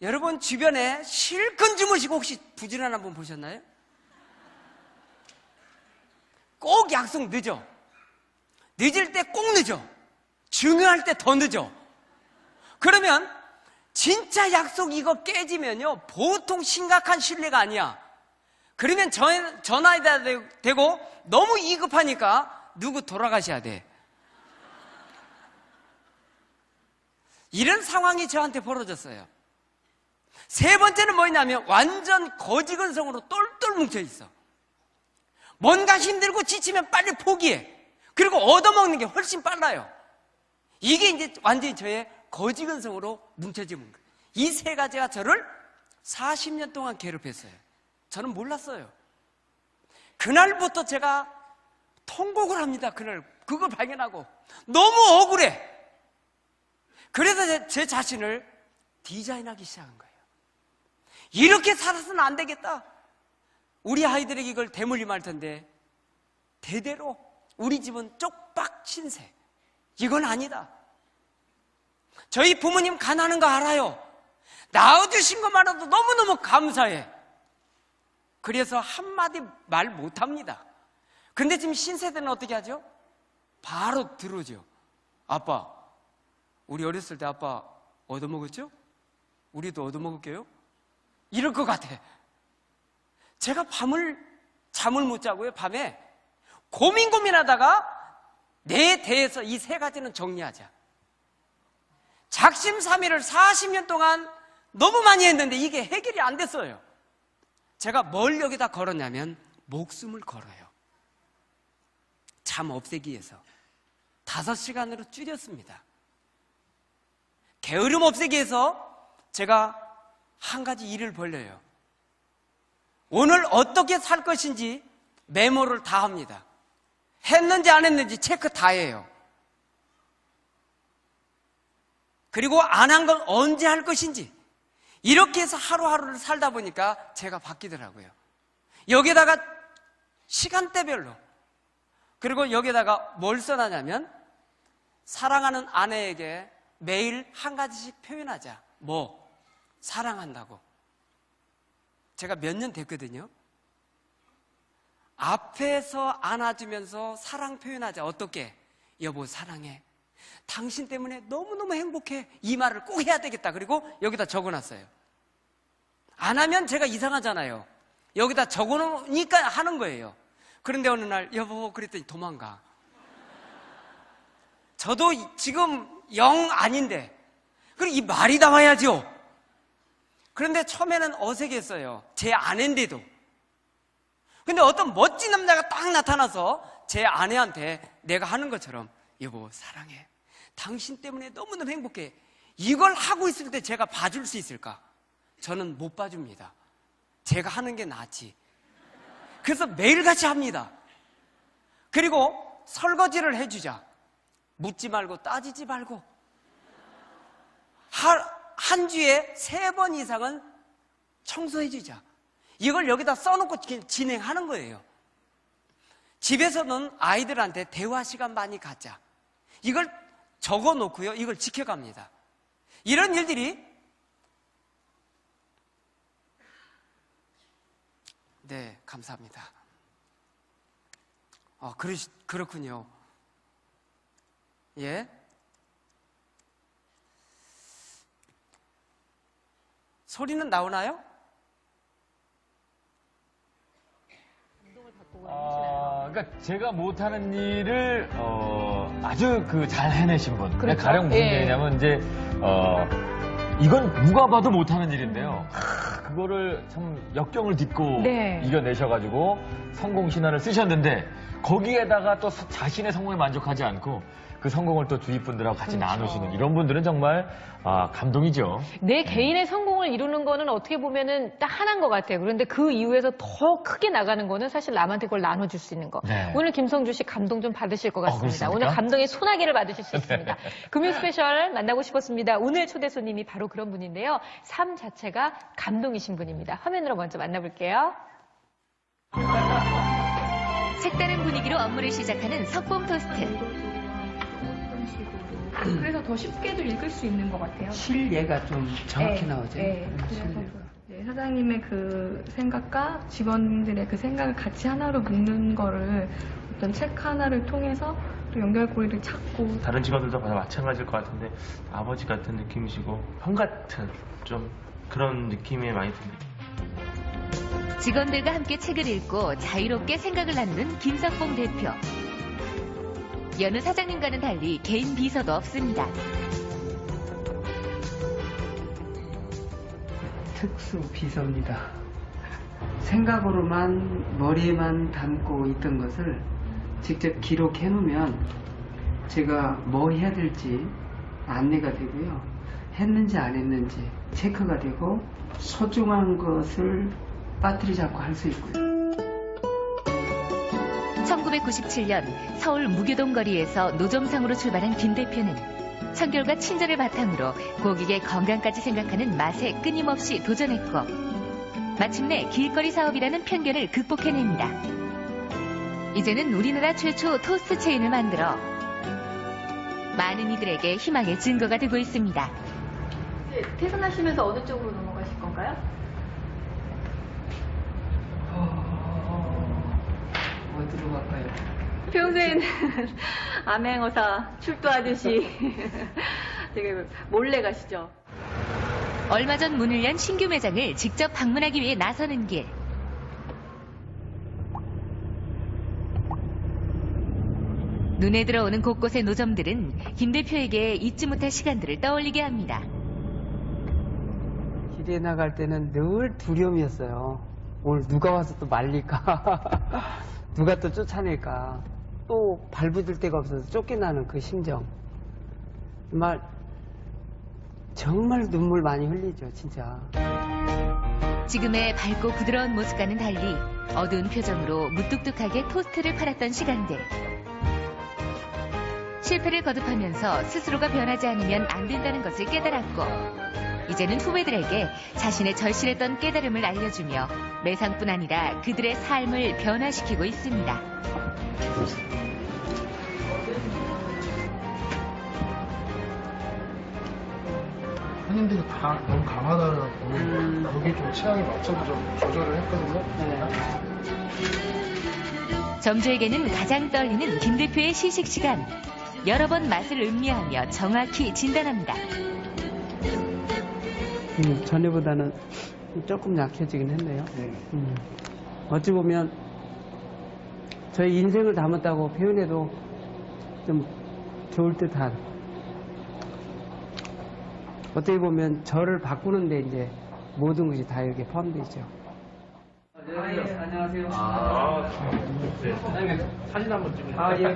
여러분 주변에 실컷 주무시고 혹시 부지런한 분 보셨나요? 꼭 약속 늦어. 늦을 때 꼭 늦어. 중요할 때 더 늦어. 그러면 진짜 약속 이거 깨지면요 보통 심각한 신뢰가 아니야. 그러면 전화해야 되고 너무 위급하니까 누구 돌아가셔야 돼. 이런 상황이 저한테 벌어졌어요. 세 번째는 뭐냐면 완전 거지근성으로 똘똘 뭉쳐있어. 뭔가 힘들고 지치면 빨리 포기해. 그리고 얻어먹는 게 훨씬 빨라요. 이게 이제 완전히 저의 거지근성으로 뭉쳐지는 거예요. 이 세 가지가 저를 40년 동안 괴롭혔어요. 저는 몰랐어요. 그날부터 제가 통곡을 합니다. 그날 그걸 발견하고 너무 억울해. 그래서 제 자신을 디자인하기 시작한 거예요. 이렇게 살아서는 안 되겠다. 우리 아이들에게 이걸 대물림할 텐데 대대로 우리 집은 쪽박 신세. 이건 아니다. 저희 부모님 가난한 거 알아요. 낳아주신 것만으로도 너무너무 감사해. 그래서 한마디 말 못합니다. 근데 지금 신세대는 어떻게 하죠? 바로 들어오죠. 아빠, 우리 어렸을 때 아빠 얻어먹었죠? 우리도 얻어먹을게요? 이럴 것 같아. 제가 잠을 못 자고요. 밤에 고민하다가 내 대해서 이 세 가지는 정리하자. 작심삼일을 40년 동안 너무 많이 했는데 이게 해결이 안 됐어요. 제가 뭘 여기다 걸었냐면 목숨을 걸어요. 잠 없애기 위해서 5시간으로 줄였습니다. 게으름 없애기 위해서 제가 한 가지 일을 벌려요. 오늘 어떻게 살 것인지 메모를 다 합니다. 했는지 안 했는지 체크 다 해요. 그리고 안 한 건 언제 할 것인지 이렇게 해서 하루하루를 살다 보니까 제가 바뀌더라고요. 여기다가 시간대별로, 그리고 여기다가 뭘 써놨냐면 사랑하는 아내에게 매일 한 가지씩 표현하자. 뭐? 사랑한다고. 제가 몇 년 됐거든요. 앞에서 안아주면서 사랑 표현하자. 어떻게? 여보 사랑해. 당신 때문에 너무너무 행복해. 이 말을 꼭 해야 되겠다. 그리고 여기다 적어놨어요. 안 하면 제가 이상하잖아요. 여기다 적어놓으니까 하는 거예요. 그런데 어느 날 여보 그랬더니 도망가. 저도 지금 영 아닌데 그리고 이 말이 나와야죠. 그런데 처음에는 어색했어요. 제 아내인데도. 근데 어떤 멋진 남자가 딱 나타나서 제 아내한테 내가 하는 것처럼 여보 사랑해. 당신 때문에 너무너무 행복해. 이걸 하고 있을 때 제가 봐줄 수 있을까? 저는 못 봐줍니다. 제가 하는 게 낫지. 그래서 매일같이 합니다. 그리고 설거지를 해주자. 묻지 말고 따지지 말고. 한 주에 3번 이상은 청소해주자. 이걸 여기다 써놓고 진행하는 거예요. 집에서는 아이들한테 대화 시간 많이 갖자. 이걸 적어놓고요. 이걸 지켜갑니다. 이런 일들이 네, 감사합니다. 그렇군요. 예. 소리는 나오나요? 그러니까 제가 못하는 일을 아주 잘 해내신 분. 그렇죠. 가령 무슨 얘기냐면 이제 이건 누가 봐도 못하는 일인데요. 그거를 참 역경을 딛고 네. 이겨내셔가지고 성공 신화를 쓰셨는데 거기에다가 또 자신의 성공에 만족하지 않고 그 성공을 또 주위 분들하고 같이 그렇죠. 나누시는 이런 분들은 정말 감동이죠. 내 개인의 성공을 이루는 거는 어떻게 보면은 딱 하나인 것 같아요. 그런데 그 이후에서 더 크게 나가는 거는 사실 남한테 그걸 나눠줄 수 있는 거. 네. 오늘 김성주 씨 감동 좀 받으실 것 같습니다. 그렇습니까? 오늘 감동의 소나기를 받으실 수 있습니다. 금요 스페셜 만나고 싶었습니다. 오늘 초대 손님이 바로 그런 분인데요. 삶 자체가 감동이신 분입니다. 화면으로 먼저 만나볼게요. 색다른 분위기로 업무를 시작하는 석봉 토스트. 그래서 더 쉽게도 읽을 수 있는 것 같아요. 실예가 좀 정확히 나오죠. 네, 그래서 사장님의 그 생각과 직원들의 그 생각을 같이 하나로 묶는 거를 어떤 책 하나를 통해서 또 연결고리를 찾고. 다른 직원들도 다 마찬가지일 것 같은데 아버지 같은 느낌이시고 형 같은 좀 그런 느낌이 많이 듭니다. 직원들과 함께 책을 읽고 자유롭게 생각을 나누는 김석봉 대표. 여느 사장님과는 달리 개인 비서도 없습니다. 특수 비서입니다. 생각으로만 머리에만 담고 있던 것을 직접 기록해 놓으면 제가 뭘 해야 될지 안내가 되고요. 했는지 안 했는지 체크가 되고 소중한 것을 빠뜨리지 않고 할 수 있고요. 1997년 서울 무교동 거리에서 노점상으로 출발한 김 대표는 청결과 친절을 바탕으로 고객의 건강까지 생각하는 맛에 끊임없이 도전했고 마침내 길거리 사업이라는 편견을 극복해냅니다. 이제는 우리나라 최초 토스트 체인을 만들어 많은 이들에게 희망의 증거가 되고 있습니다. 퇴근하시면서 어느 쪽으로 넘어가실 건가요? 어디로 갈까요? 평소에는 암행어사 출두하듯이 되게 몰래 가시죠. 얼마 전 문을 연 신규 매장을 직접 방문하기 위해 나서는 길. 눈에 들어오는 곳곳의 노점들은 김 대표에게 잊지 못할 시간들을 떠올리게 합니다. 길에 나갈 때는 늘 두려움이었어요. 오늘 누가 와서 또 말릴까? 누가 또 쫓아낼까? 또 발붙일 데가 없어서 쫓겨나는 그 심정. 정말 눈물 많이 흘리죠, 진짜. 지금의 밝고 부드러운 모습과는 달리 어두운 표정으로 무뚝뚝하게 토스트를 팔았던 시간들. 실패를 거듭하면서 스스로가 변하지 않으면 안 된다는 것을 깨달았고 이제는 후배들에게 자신의 절실했던 깨달음을 알려주며 매상뿐 아니라 그들의 삶을 변화시키고 있습니다. 선생님들이 다 너무 강하다고 거기에 좀 취향에 맞춰서 좀 조절을 했거든요. 점주에게는 가장 떨리는 김 대표의 시식 시간. 여러 번 맛을 음미하며 정확히 진단합니다. 전에보다는 조금 약해지긴 했네요. 네. 어찌 보면 저희 인생을 담았다고 표현해도 좀 좋을 듯한, 어떻게 보면 저를 바꾸는데 이제 모든 것이 다 여기에 포함되어 있죠. 안녕하세요. 사진 한번 찍으세요.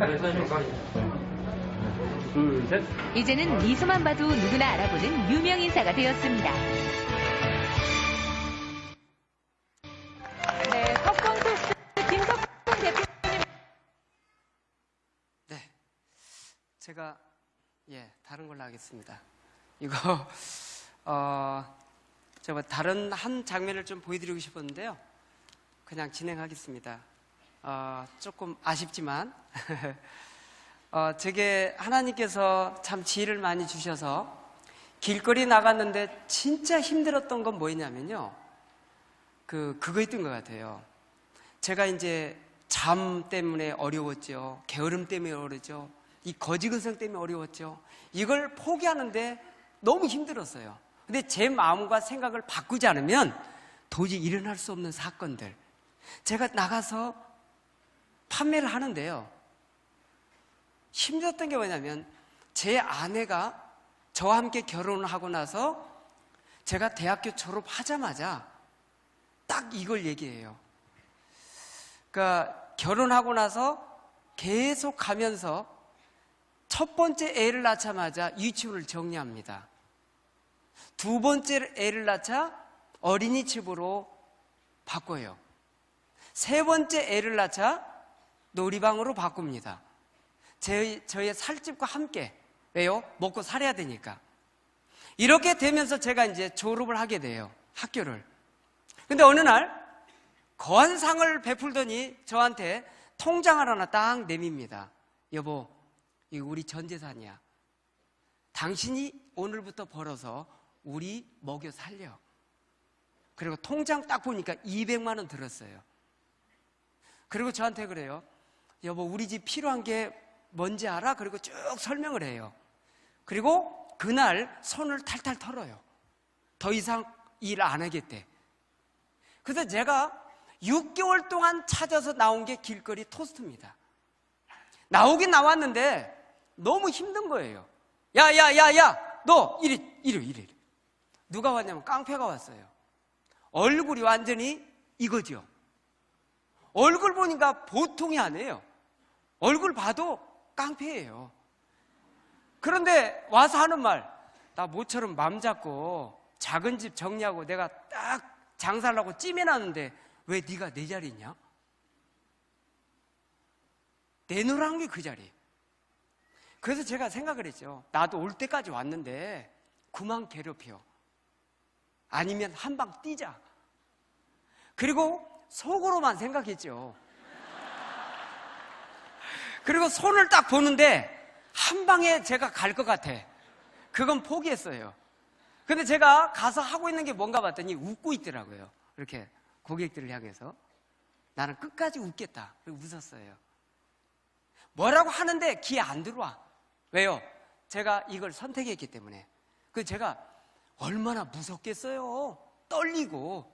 둘, 셋. 이제는 미소만 봐도 누구나 알아보는 유명 인사가 되었습니다. 네, 석권 토스트 김석권 대표님. 네. 제가, 다른 걸로 하겠습니다. 이거, 제가 다른 한 장면을 좀 보여드리고 싶었는데요. 그냥 진행하겠습니다. 조금 아쉽지만, 제게 하나님께서 참 지혜를 많이 주셔서 길거리 나갔는데 진짜 힘들었던 건 뭐였냐면요. 그거 있던 것 같아요. 제가 이제 잠 때문에 어려웠죠. 게으름 때문에 어려웠죠. 이 거지근성 때문에 어려웠죠. 이걸 포기하는데 너무 힘들었어요. 근데 제 마음과 생각을 바꾸지 않으면 도저히 일어날 수 없는 사건들. 제가 나가서 판매를 하는데요. 힘들었던 게 뭐냐면 제 아내가 저와 함께 결혼을 하고 나서 제가 대학교 졸업하자마자 딱 이걸 얘기해요. 그러니까 결혼하고 나서 계속 가면서 첫 번째 애를 낳자마자 유치원을 정리합니다. 두 번째 애를 낳자 어린이집으로 바꿔요. 세 번째 애를 낳자 놀이방으로 바꿉니다. 저의 살집과 함께. 왜요? 먹고 살아야 되니까. 이렇게 되면서 제가 이제 졸업을 하게 돼요. 학교를. 근데 어느 날 거한 상을 베풀더니 저한테 통장을 하나 딱 내밉니다. 여보, 이거 우리 전 재산이야. 당신이 오늘부터 벌어서 우리 먹여 살려. 그리고 통장 딱 보니까 200만 원 들었어요. 그리고 저한테 그래요. 여보, 우리 집 필요한 게 뭔지 알아? 그리고 쭉 설명을 해요. 그리고 그날 손을 탈탈 털어요. 더 이상 일 안 하겠대. 그래서 제가 6개월 동안 찾아서 나온 게 길거리 토스트입니다. 나오긴 나왔는데 너무 힘든 거예요. 야, 너 이리. 누가 왔냐면 깡패가 왔어요. 얼굴이 완전히 이거죠. 얼굴 보니까 보통이 아니에요. 얼굴 봐도 깡패예요. 그런데 와서 하는 말, 나 모처럼 맘 잡고 작은 집 정리하고 내가 딱 장사를 하고 찜해놨는데 왜 네가 내 자리에 있냐? 내놓으라는 게 그 자리. 그래서 제가 생각을 했죠. 나도 올 때까지 왔는데 그만 괴롭혀. 아니면 한 방 뛰자. 그리고 속으로만 생각했죠. 그리고 손을 딱 보는데 한 방에 제가 갈 것 같아. 그건 포기했어요. 근데 제가 가서 하고 있는 게 뭔가 봤더니 웃고 있더라고요. 이렇게 고객들을 향해서. 나는 끝까지 웃겠다. 그리고 웃었어요. 뭐라고 하는데 귀에 안 들어와. 왜요? 제가 이걸 선택했기 때문에. 그래서 제가 얼마나 무섭겠어요. 떨리고.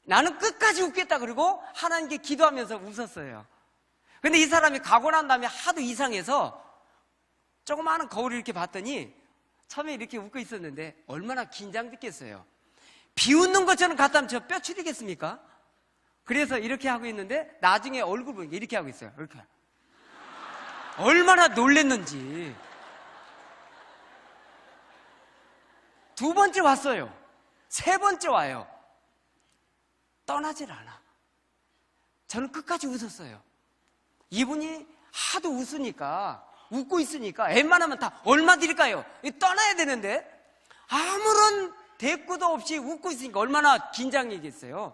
나는 끝까지 웃겠다. 그리고 하나님께 기도하면서 웃었어요. 근데 이 사람이 가고 난 다음에 하도 이상해서 조그마한 거울을 이렇게 봤더니 처음에 이렇게 웃고 있었는데 얼마나 긴장됐겠어요. 비웃는 것처럼 갖다 하면 저 뼈 추리겠습니까? 그래서 이렇게 하고 있는데 나중에 얼굴 보니까 이렇게 하고 있어요. 이렇게. 얼마나 놀랬는지. 두 번째 왔어요. 세 번째 와요. 떠나질 않아. 저는 끝까지 웃었어요. 이분이 하도 웃고 있으니까 웬만하면 다 얼마 드릴까요? 떠나야 되는데 아무런 대꾸도 없이 웃고 있으니까 얼마나 긴장이겠어요.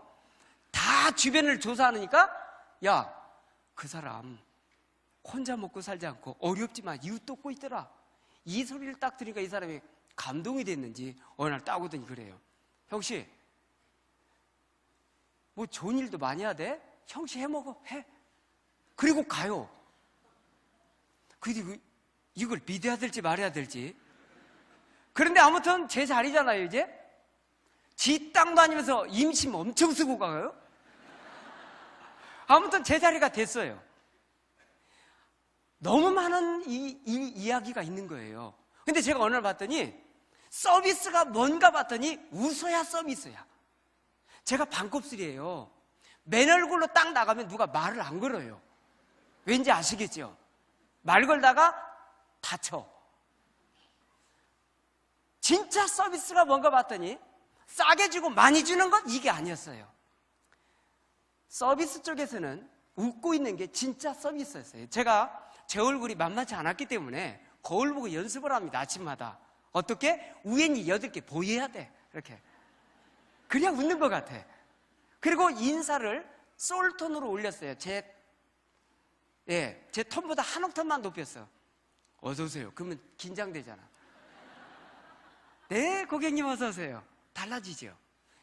다 주변을 조사하니까 야, 그 사람 혼자 먹고 살지 않고 어렵지만 이웃 돕고 있더라. 이 소리를 딱 들으니까 이 사람이 감동이 됐는지 어느 날 딱 오더니 그래요. 형씨, 뭐 좋은 일도 많이 해야 돼? 형씨 해먹어, 해. 그리고 가요. 근데 이걸 믿어야 될지 말아야 될지. 그런데 아무튼 제 자리잖아요, 이제. 지 땅 다니면서 임심 엄청 쓰고 가요. 아무튼 제 자리가 됐어요. 너무 많은 이야기가 있는 거예요. 근데 제가 어느 날 봤더니 서비스가 뭔가 봤더니 웃어야 서비스야. 제가 반곱슬이에요. 맨 얼굴로 딱 나가면 누가 말을 안 걸어요. 왠지 아시겠죠? 말 걸다가 다쳐. 진짜 서비스가 뭔가 봤더니 싸게 주고 많이 주는 건 이게 아니었어요. 서비스 쪽에서는 웃고 있는 게 진짜 서비스였어요. 제가 제 얼굴이 만만치 않았기 때문에 거울 보고 연습을 합니다. 아침마다. 어떻게? 우연히 8개 보여야 돼. 이렇게. 그냥 웃는 것 같아. 그리고 인사를 솔톤으로 올렸어요. 제 톤보다 한 옥탑만 높였어. 어서 오세요. 그러면 긴장되잖아. 네, 고객님 어서 오세요. 달라지죠.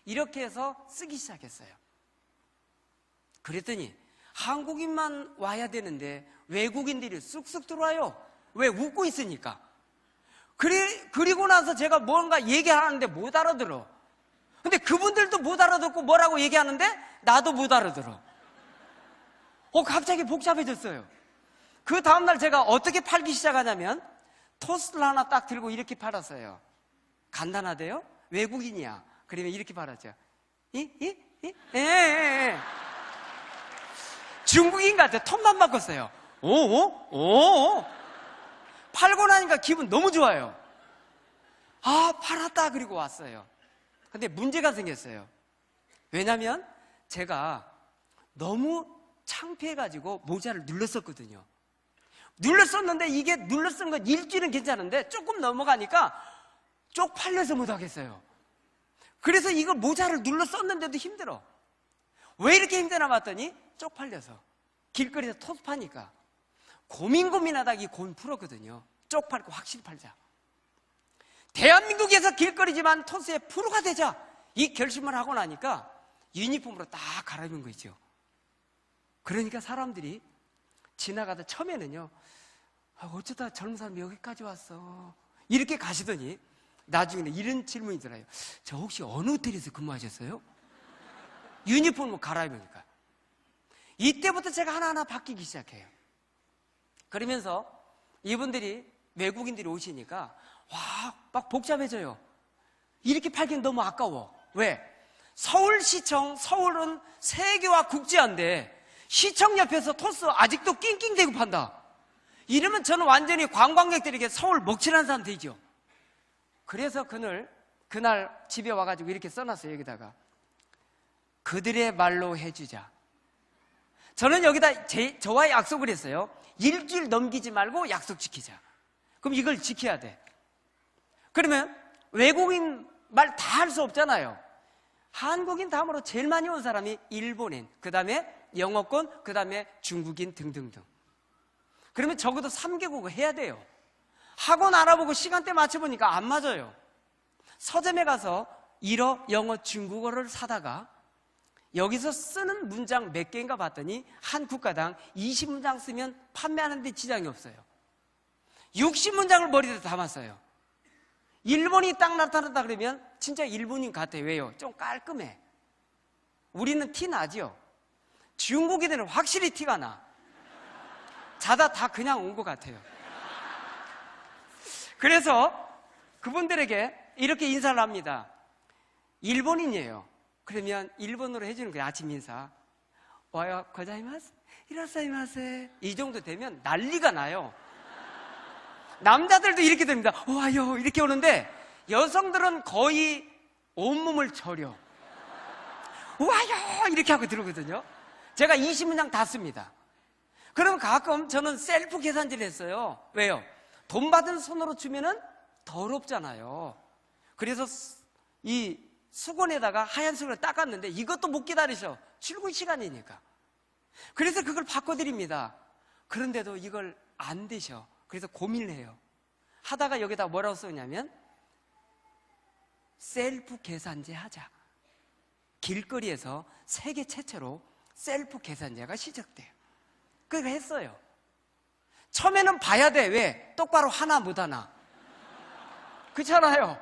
이렇게 해서 쓰기 시작했어요. 그랬더니 한국인만 와야 되는데 외국인들이 쑥쑥 들어와요. 왜? 웃고 있으니까. 그리고 나서 제가 뭔가 얘기하는데 못 알아들어. 근데 그분들도 못 알아듣고 뭐라고 얘기하는데 나도 못 알아들어. 갑자기 복잡해졌어요. 그 다음날 제가 어떻게 팔기 시작하냐면 토스트를 하나 딱 들고 이렇게 팔았어요. 간단하대요? 외국인이야. 그러면 이렇게 팔았죠. 중국인 같아. 톤만 바꿨어요. 오. 팔고 나니까 기분 너무 좋아요. 아, 팔았다. 그리고 왔어요. 근데 문제가 생겼어요. 왜냐면 제가 너무 창피해가지고 모자를 눌렀었거든요. 눌렀었는데 이게 눌렀은 건 일주일은 괜찮은데 조금 넘어가니까 쪽팔려서 못하겠어요. 그래서 이걸 모자를 눌렀었는데도 힘들어. 왜 이렇게 힘드나 봤더니 쪽팔려서. 길거리에서 토스 파니까. 고민하다가 이 고민 풀었거든요. 쪽팔고 확실히 팔자. 대한민국에서 길거리지만 토스의 프로가 되자. 이 결심을 하고 나니까 유니폼으로 딱 갈아입은 거 있죠. 그러니까 사람들이 지나가다 처음에는요, 어쩌다 젊은 사람이 여기까지 왔어. 이렇게 가시더니 나중에는 이런 질문이 들어요. 저 혹시 어느 호텔에서 근무하셨어요? 유니폼을 갈아입으니까. 이때부터 제가 하나하나 바뀌기 시작해요. 그러면서 이분들이 외국인들이 오시니까 막 복잡해져요. 이렇게 팔기는 너무 아까워. 왜? 서울시청, 서울은 세계화 국제화인데 시청 옆에서 토스 아직도 낑낑대고 판다. 이러면 저는 완전히 관광객들에게 서울 먹칠하는 사람 되죠. 그래서 그날 집에 와가지고 이렇게 써놨어요. 여기다가 그들의 말로 해주자. 저는 여기다 저와 약속을 했어요. 일주일 넘기지 말고 약속 지키자. 그럼 이걸 지켜야 돼. 그러면 외국인 말 다 할 수 없잖아요. 한국인 다음으로 제일 많이 온 사람이 일본인, 그 다음에 영어권, 그 다음에 중국인 등등등. 그러면 적어도 3개국어 해야 돼요. 학원 알아보고 시간대 맞춰보니까 안 맞아요. 서점에 가서 일어, 영어, 중국어를 사다가 여기서 쓰는 문장 몇 개인가 봤더니 한 국가당 20문장 쓰면 판매하는데 지장이 없어요. 60문장을 머리에 담았어요. 일본이 딱 나타났다 그러면 진짜 일본인 같아요. 왜요? 좀 깔끔해. 우리는 티 나죠? 중국인들은 확실히 티가 나. 자다 다 그냥 온 것 같아요. 그래서 그분들에게 이렇게 인사를 합니다. 일본인이에요. 그러면 일본어로 해주는 거예요. 아침 인사. 와요, 고자이마스, 이라사이마세. 이 정도 되면 난리가 나요. 남자들도 이렇게 됩니다. 와요, 이렇게 오는데 여성들은 거의 온몸을 저려. 와요, 이렇게 하고 들어오거든요. 제가 20문장 다 씁니다. 그럼 가끔 저는 셀프 계산기를 했어요. 왜요? 돈 받은 손으로 주면은 더럽잖아요. 그래서 이 수건에다가 하얀 수건을 닦았는데 이것도 못 기다리셔. 출근 시간이니까. 그래서 그걸 바꿔드립니다. 그런데도 이걸 안 되셔. 그래서 고민을 해요. 하다가 여기다 뭐라고 써냐면 셀프 계산제 하자. 길거리에서 세계 최초로 셀프 계산제가 시작돼요. 그거 했어요. 처음에는 봐야 돼. 왜? 똑바로 하나 못 하나. 그렇잖아요.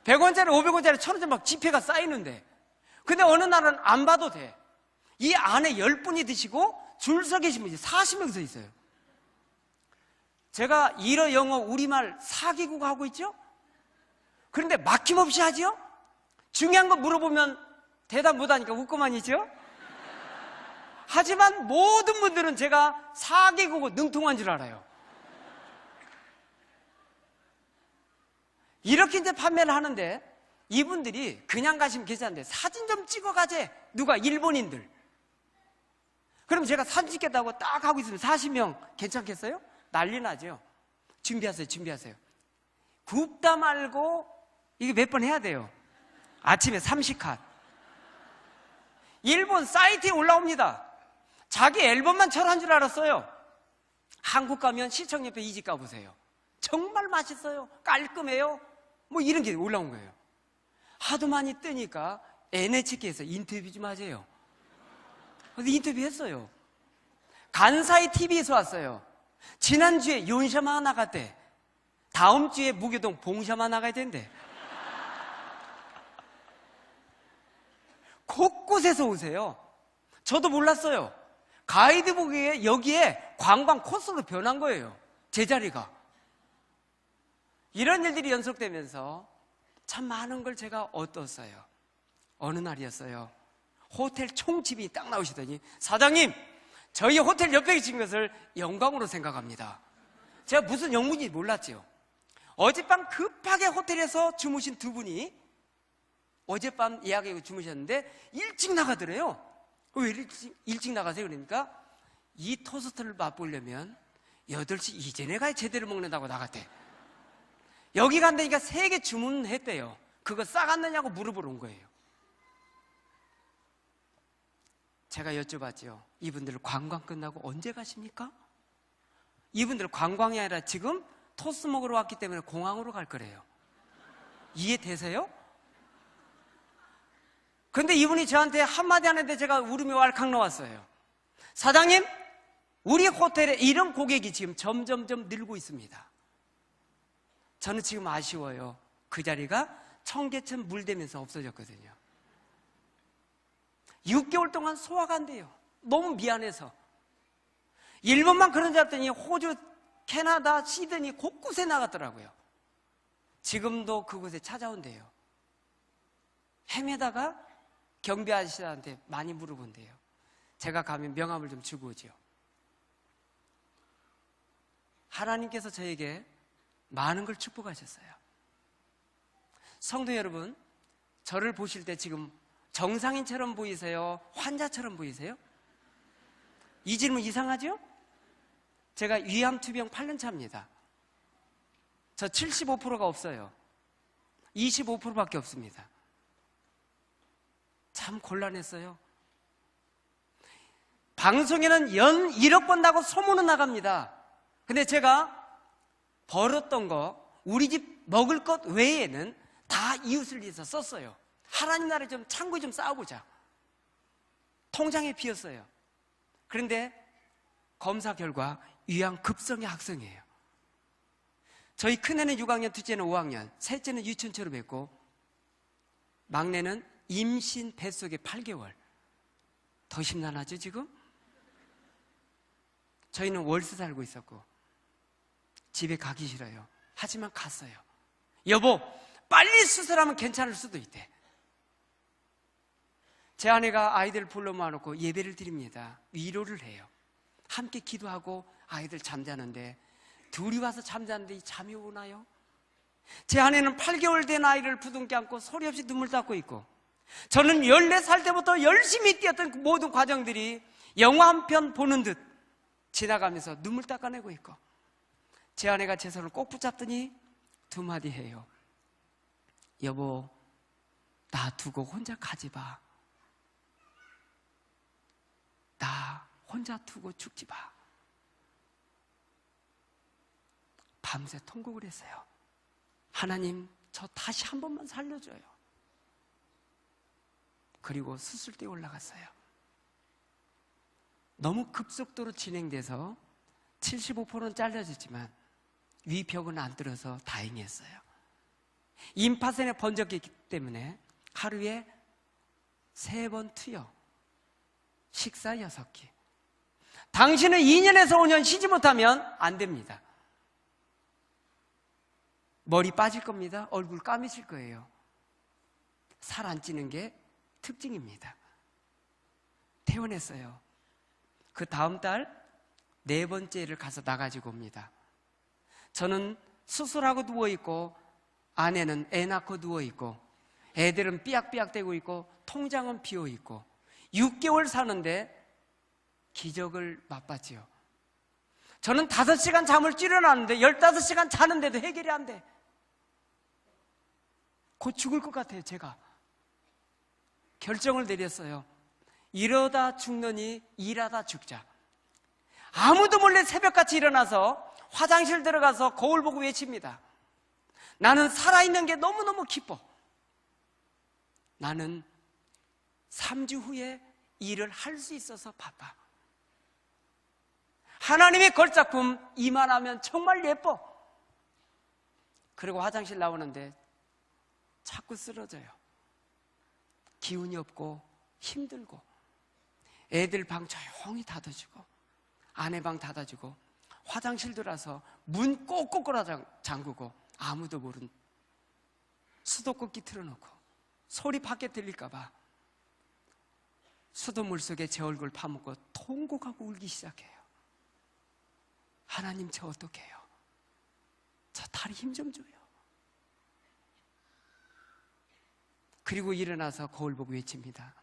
100원짜리, 500원짜리, 1000원짜리 막 지폐가 쌓이는데. 근데 어느 날은 안 봐도 돼. 이 안에 10분이 드시고 줄 서 계신 분이 40명 서 있어요. 제가 일어, 영어, 우리말 4개국 하고 있죠? 그런데 막힘없이 하죠? 중요한 거 물어보면 대답 못하니까 웃고만 있죠? 하지만 모든 분들은 제가 4개국어 능통한 줄 알아요. 이렇게 이제 판매를 하는데 이분들이 그냥 가시면 괜찮은데 사진 좀 찍어 가재. 누가? 일본인들. 그럼 제가 사진 찍겠다고 딱 하고 있으면 40명 괜찮겠어요? 난리 나죠. 준비하세요. 준비하세요. 굽다 말고 이게 몇 번 해야 돼요. 아침에 30컷. 일본 사이트에 올라옵니다. 자기 앨범만 철한 줄 알았어요. 한국 가면 시청 옆에 이 집 가보세요. 정말 맛있어요. 깔끔해요. 뭐 이런 게 올라온 거예요. 하도 많이 뜨니까 NHK에서 인터뷰 좀 하세요. 근데 인터뷰 했어요. 간사이 TV에서 왔어요. 지난주에 윤샤마 나갔대. 다음 주에 무교동 봉샤마 나가야 된대. 곳곳에서 오세요. 저도 몰랐어요. 가이드북에 여기에 관광 코스로 변한 거예요. 제자리가. 이런 일들이 연속되면서 참 많은 걸 제가 얻었어요. 어느 날이었어요. 호텔 총집이 딱 나오시더니 사장님, 저희 호텔 옆에 계신 것을 영광으로 생각합니다. 제가 무슨 영문인지 몰랐죠. 어젯밤 급하게 호텔에서 주무신 두 분이 어젯밤 예약하고 주무셨는데 일찍 나가더래요. 왜 일찍 나가세요? 그러니까 이 토스트를 맛보려면 8시 이전에 가야 제대로 먹는다고 나갔대. 여기 간다니까 3개 주문했대요. 그거 싸갔느냐고 물어보러 온 거예요. 제가 여쭤봤죠. 이분들 관광 끝나고 언제 가십니까? 이분들 관광이 아니라 지금 토스 먹으러 왔기 때문에 공항으로 갈 거래요. 이해되세요? 근데 이분이 저한테 한마디 하는데 제가 울음이 왈칵 나왔어요. 사장님, 우리 호텔에 이런 고객이 지금 점점점 늘고 있습니다. 저는 지금 아쉬워요. 그 자리가 청계천 물대면서 없어졌거든요. 6개월 동안 소화가 안 돼요. 너무 미안해서. 일본만 그런 줄 알았더니 호주, 캐나다, 시드니 곳곳에 나갔더라고요. 지금도 그곳에 찾아온대요. 헤매다가 경비 아저씨한테 많이 물어본대요. 제가 가면 명함을 좀 주고 오죠. 하나님께서 저에게 많은 걸 축복하셨어요. 성도 여러분, 저를 보실 때 지금 정상인처럼 보이세요? 환자처럼 보이세요? 이 질문 이상하죠? 제가 위암투병 8년 차입니다. 저 75%가 없어요. 25%밖에 없습니다. 참 곤란했어요. 방송에는 연 1억 번 나고 소문은 나갑니다. 근데 제가 벌었던 거, 우리 집 먹을 것 외에는 다 이웃을 위해서 썼어요. 하나님 나라에 좀 창고에 좀 쌓아보자. 통장에 비었어요. 그런데 검사 결과 위암 급성의 악성이에요. 저희 큰애는 6학년, 둘째는 5학년, 셋째는 유치원 졸업했고 막내는 임신 뱃속에 8개월. 더 심란하죠 지금? 저희는 월세 살고 있었고 집에 가기 싫어요. 하지만 갔어요. 여보, 빨리 수술하면 괜찮을 수도 있대. 제 아내가 아이들 불러 모아놓고 예배를 드립니다. 위로를 해요. 함께 기도하고 아이들 잠자는데 둘이 와서 잠자는데 잠이 오나요? 제 아내는 8개월 된 아이를 부둥켜 안고 소리 없이 눈물 닦고 있고 저는 14살 때부터 열심히 뛰었던 모든 과정들이 영화 한 편 보는 듯 지나가면서 눈물 닦아내고 있고 제 아내가 제 손을 꼭 붙잡더니 두 마디 해요. 여보, 나 두고 혼자 가지 마. 나 혼자 두고 죽지 마. 밤새 통곡을 했어요. 하나님, 저 다시 한 번만 살려줘요. 그리고 수술대에 올라갔어요. 너무 급속도로 진행돼서 75%는 잘려졌지만 위벽은 안 뚫어서 다행이었어요. 임파선에 번졌기 때문에 하루에 3번 투여, 식사 6끼. 당신은 2년에서 5년 쉬지 못하면 안 됩니다. 머리 빠질 겁니다. 얼굴 까매질 거예요. 살 안 찌는 게 특징입니다. 퇴원했어요. 그 다음 달 4번째를 가서 나가지고 옵니다. 저는 수술하고 누워있고 아내는 애 낳고 누워있고 애들은 삐약삐약대고 있고 통장은 비어있고 6개월 사는데 기적을 맛봤지요. 저는 5시간 잠을 줄여놨는데 15시간 자는데도 해결이 안 돼. 곧 죽을 것 같아요. 제가 결정을 내렸어요. 이러다 죽느니 일하다 죽자. 아무도 몰래 새벽같이 일어나서 화장실 들어가서 거울 보고 외칩니다. 나는 살아있는 게 너무너무 기뻐. 나는 3주 후에 일을 할 수 있어서 바빠. 하나님의 걸작품 이만하면 정말 예뻐. 그리고 화장실 나오는데 자꾸 쓰러져요. 기운이 없고 힘들고 애들 방 조용히 닫아주고 아내 방 닫아주고 화장실 들어와서 문 꼭꼭 걸어 잠그고 아무도 모른 수도꼭지 틀어놓고 소리 밖에 들릴까 봐 수돗물 속에 제 얼굴 파묻고 통곡하고 울기 시작해요. 하나님, 저 어떡해요? 저 다리 힘 좀 줘요. 그리고 일어나서 거울 보고 외칩니다.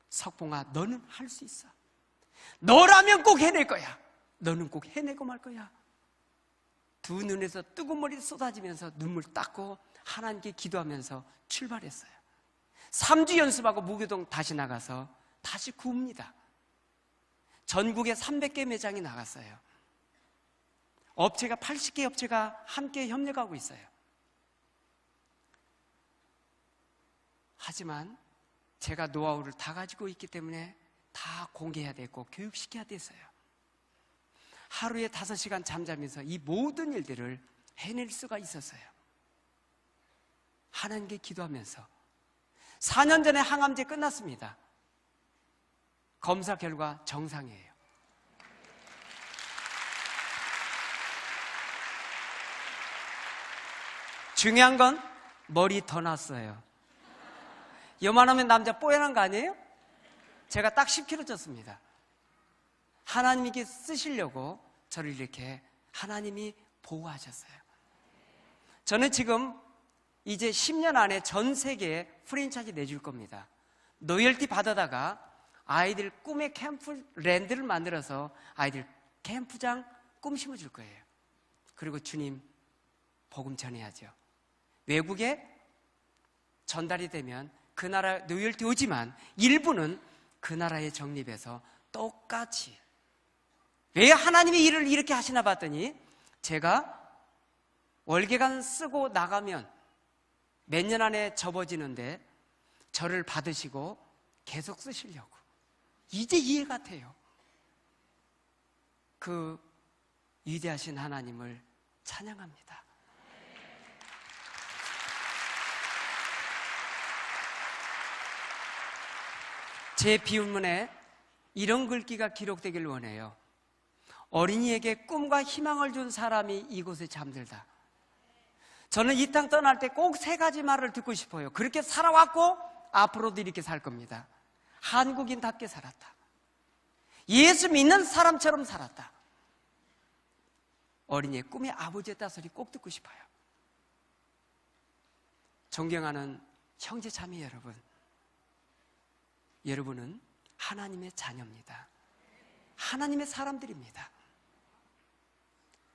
석봉아, 너는 할 수 있어. 너라면 꼭 해낼 거야. 너는 꼭 해내고 말 거야. 두 눈에서 뜨거운 물이 쏟아지면서 눈물 닦고 하나님께 기도하면서 출발했어요. 3주 연습하고 무교동 다시 나가서 다시 구웁니다. 전국에 300개 매장이 나갔어요. 업체가 80개 업체가 함께 협력하고 있어요. 하지만 제가 노하우를 다 가지고 있기 때문에 다 공개해야 되고 교육시켜야 됐어요. 하루에 5시간 잠자면서 이 모든 일들을 해낼 수가 있었어요. 하나님께 기도하면서 4년 전에 항암제 끝났습니다. 검사 결과 정상이에요. 중요한 건 머리 더 났어요. 요만하면 남자 뽀얀한 거 아니에요? 제가 딱 10kg 쪘습니다. 하나님께 쓰시려고 저를 이렇게 하나님이 보호하셨어요. 저는 지금 이제 10년 안에 전 세계에 프랜차이즈 내줄 겁니다. 로열티 받아다가 아이들 꿈의 캠프랜드를 만들어서 아이들 캠프장 꿈 심어줄 거예요. 그리고 주님 복음 전해야죠. 외국에 전달이 되면 그 나라 로열티 오지만 일부는 그 나라에 적립해서 똑같이, 왜 하나님이 일을 이렇게 하시나 봤더니 제가 월계관 쓰고 나가면 몇 년 안에 접어지는데 저를 받으시고 계속 쓰시려고. 이제 이해가 돼요. 그 위대하신 하나님을 찬양합니다. 제 비문에 이런 글귀가 기록되길 원해요. 어린이에게 꿈과 희망을 준 사람이 이곳에 잠들다. 저는 이 땅 떠날 때 꼭 3가지 말을 듣고 싶어요. 그렇게 살아왔고 앞으로도 이렇게 살 겁니다. 한국인답게 살았다. 예수 믿는 사람처럼 살았다. 어린이의 꿈의 아버지였다 소리 꼭 듣고 싶어요. 존경하는 형제 자매 여러분, 여러분은 하나님의 자녀입니다. 하나님의 사람들입니다.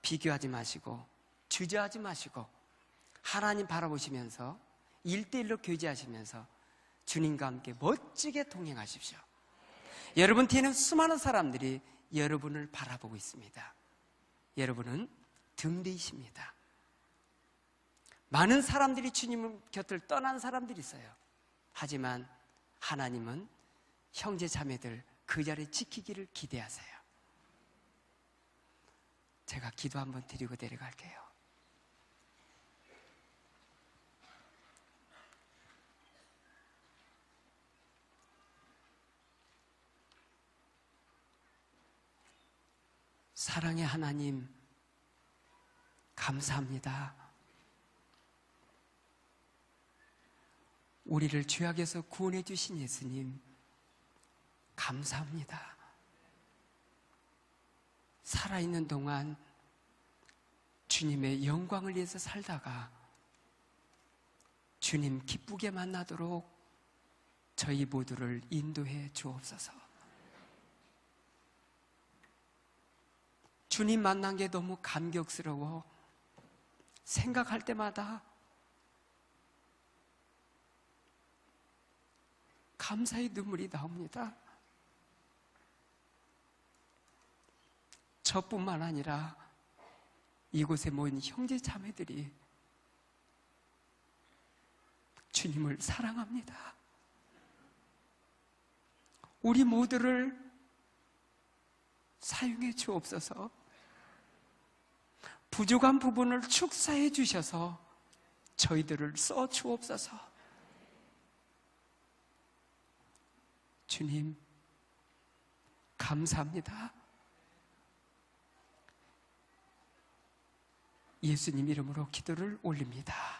비교하지 마시고 주저하지 마시고 하나님 바라보시면서 1대1로 교제하시면서 주님과 함께 멋지게 동행하십시오. 여러분 뒤에는 수많은 사람들이 여러분을 바라보고 있습니다. 여러분은 등대이십니다. 많은 사람들이 주님 곁을 떠난 사람들이 있어요. 하지만 하나님은 형제 자매들 그 자리에 지키기를 기대하세요. 제가 기도 한번 드리고 내려갈게요. 사랑의 하나님, 감사합니다. 우리를 죄악에서 구원해 주신 예수님, 감사합니다. 살아있는 동안 주님의 영광을 위해서 살다가 주님 기쁘게 만나도록 저희 모두를 인도해 주옵소서. 주님 만난 게 너무 감격스러워 생각할 때마다 감사의 눈물이 나옵니다. 저뿐만 아니라 이곳에 모인 형제 자매들이 주님을 사랑합니다. 우리 모두를 사용해 주옵소서. 부족한 부분을 축사해 주셔서 저희들을 써 주옵소서. 주님, 감사합니다. 예수님 이름으로 기도를 올립니다.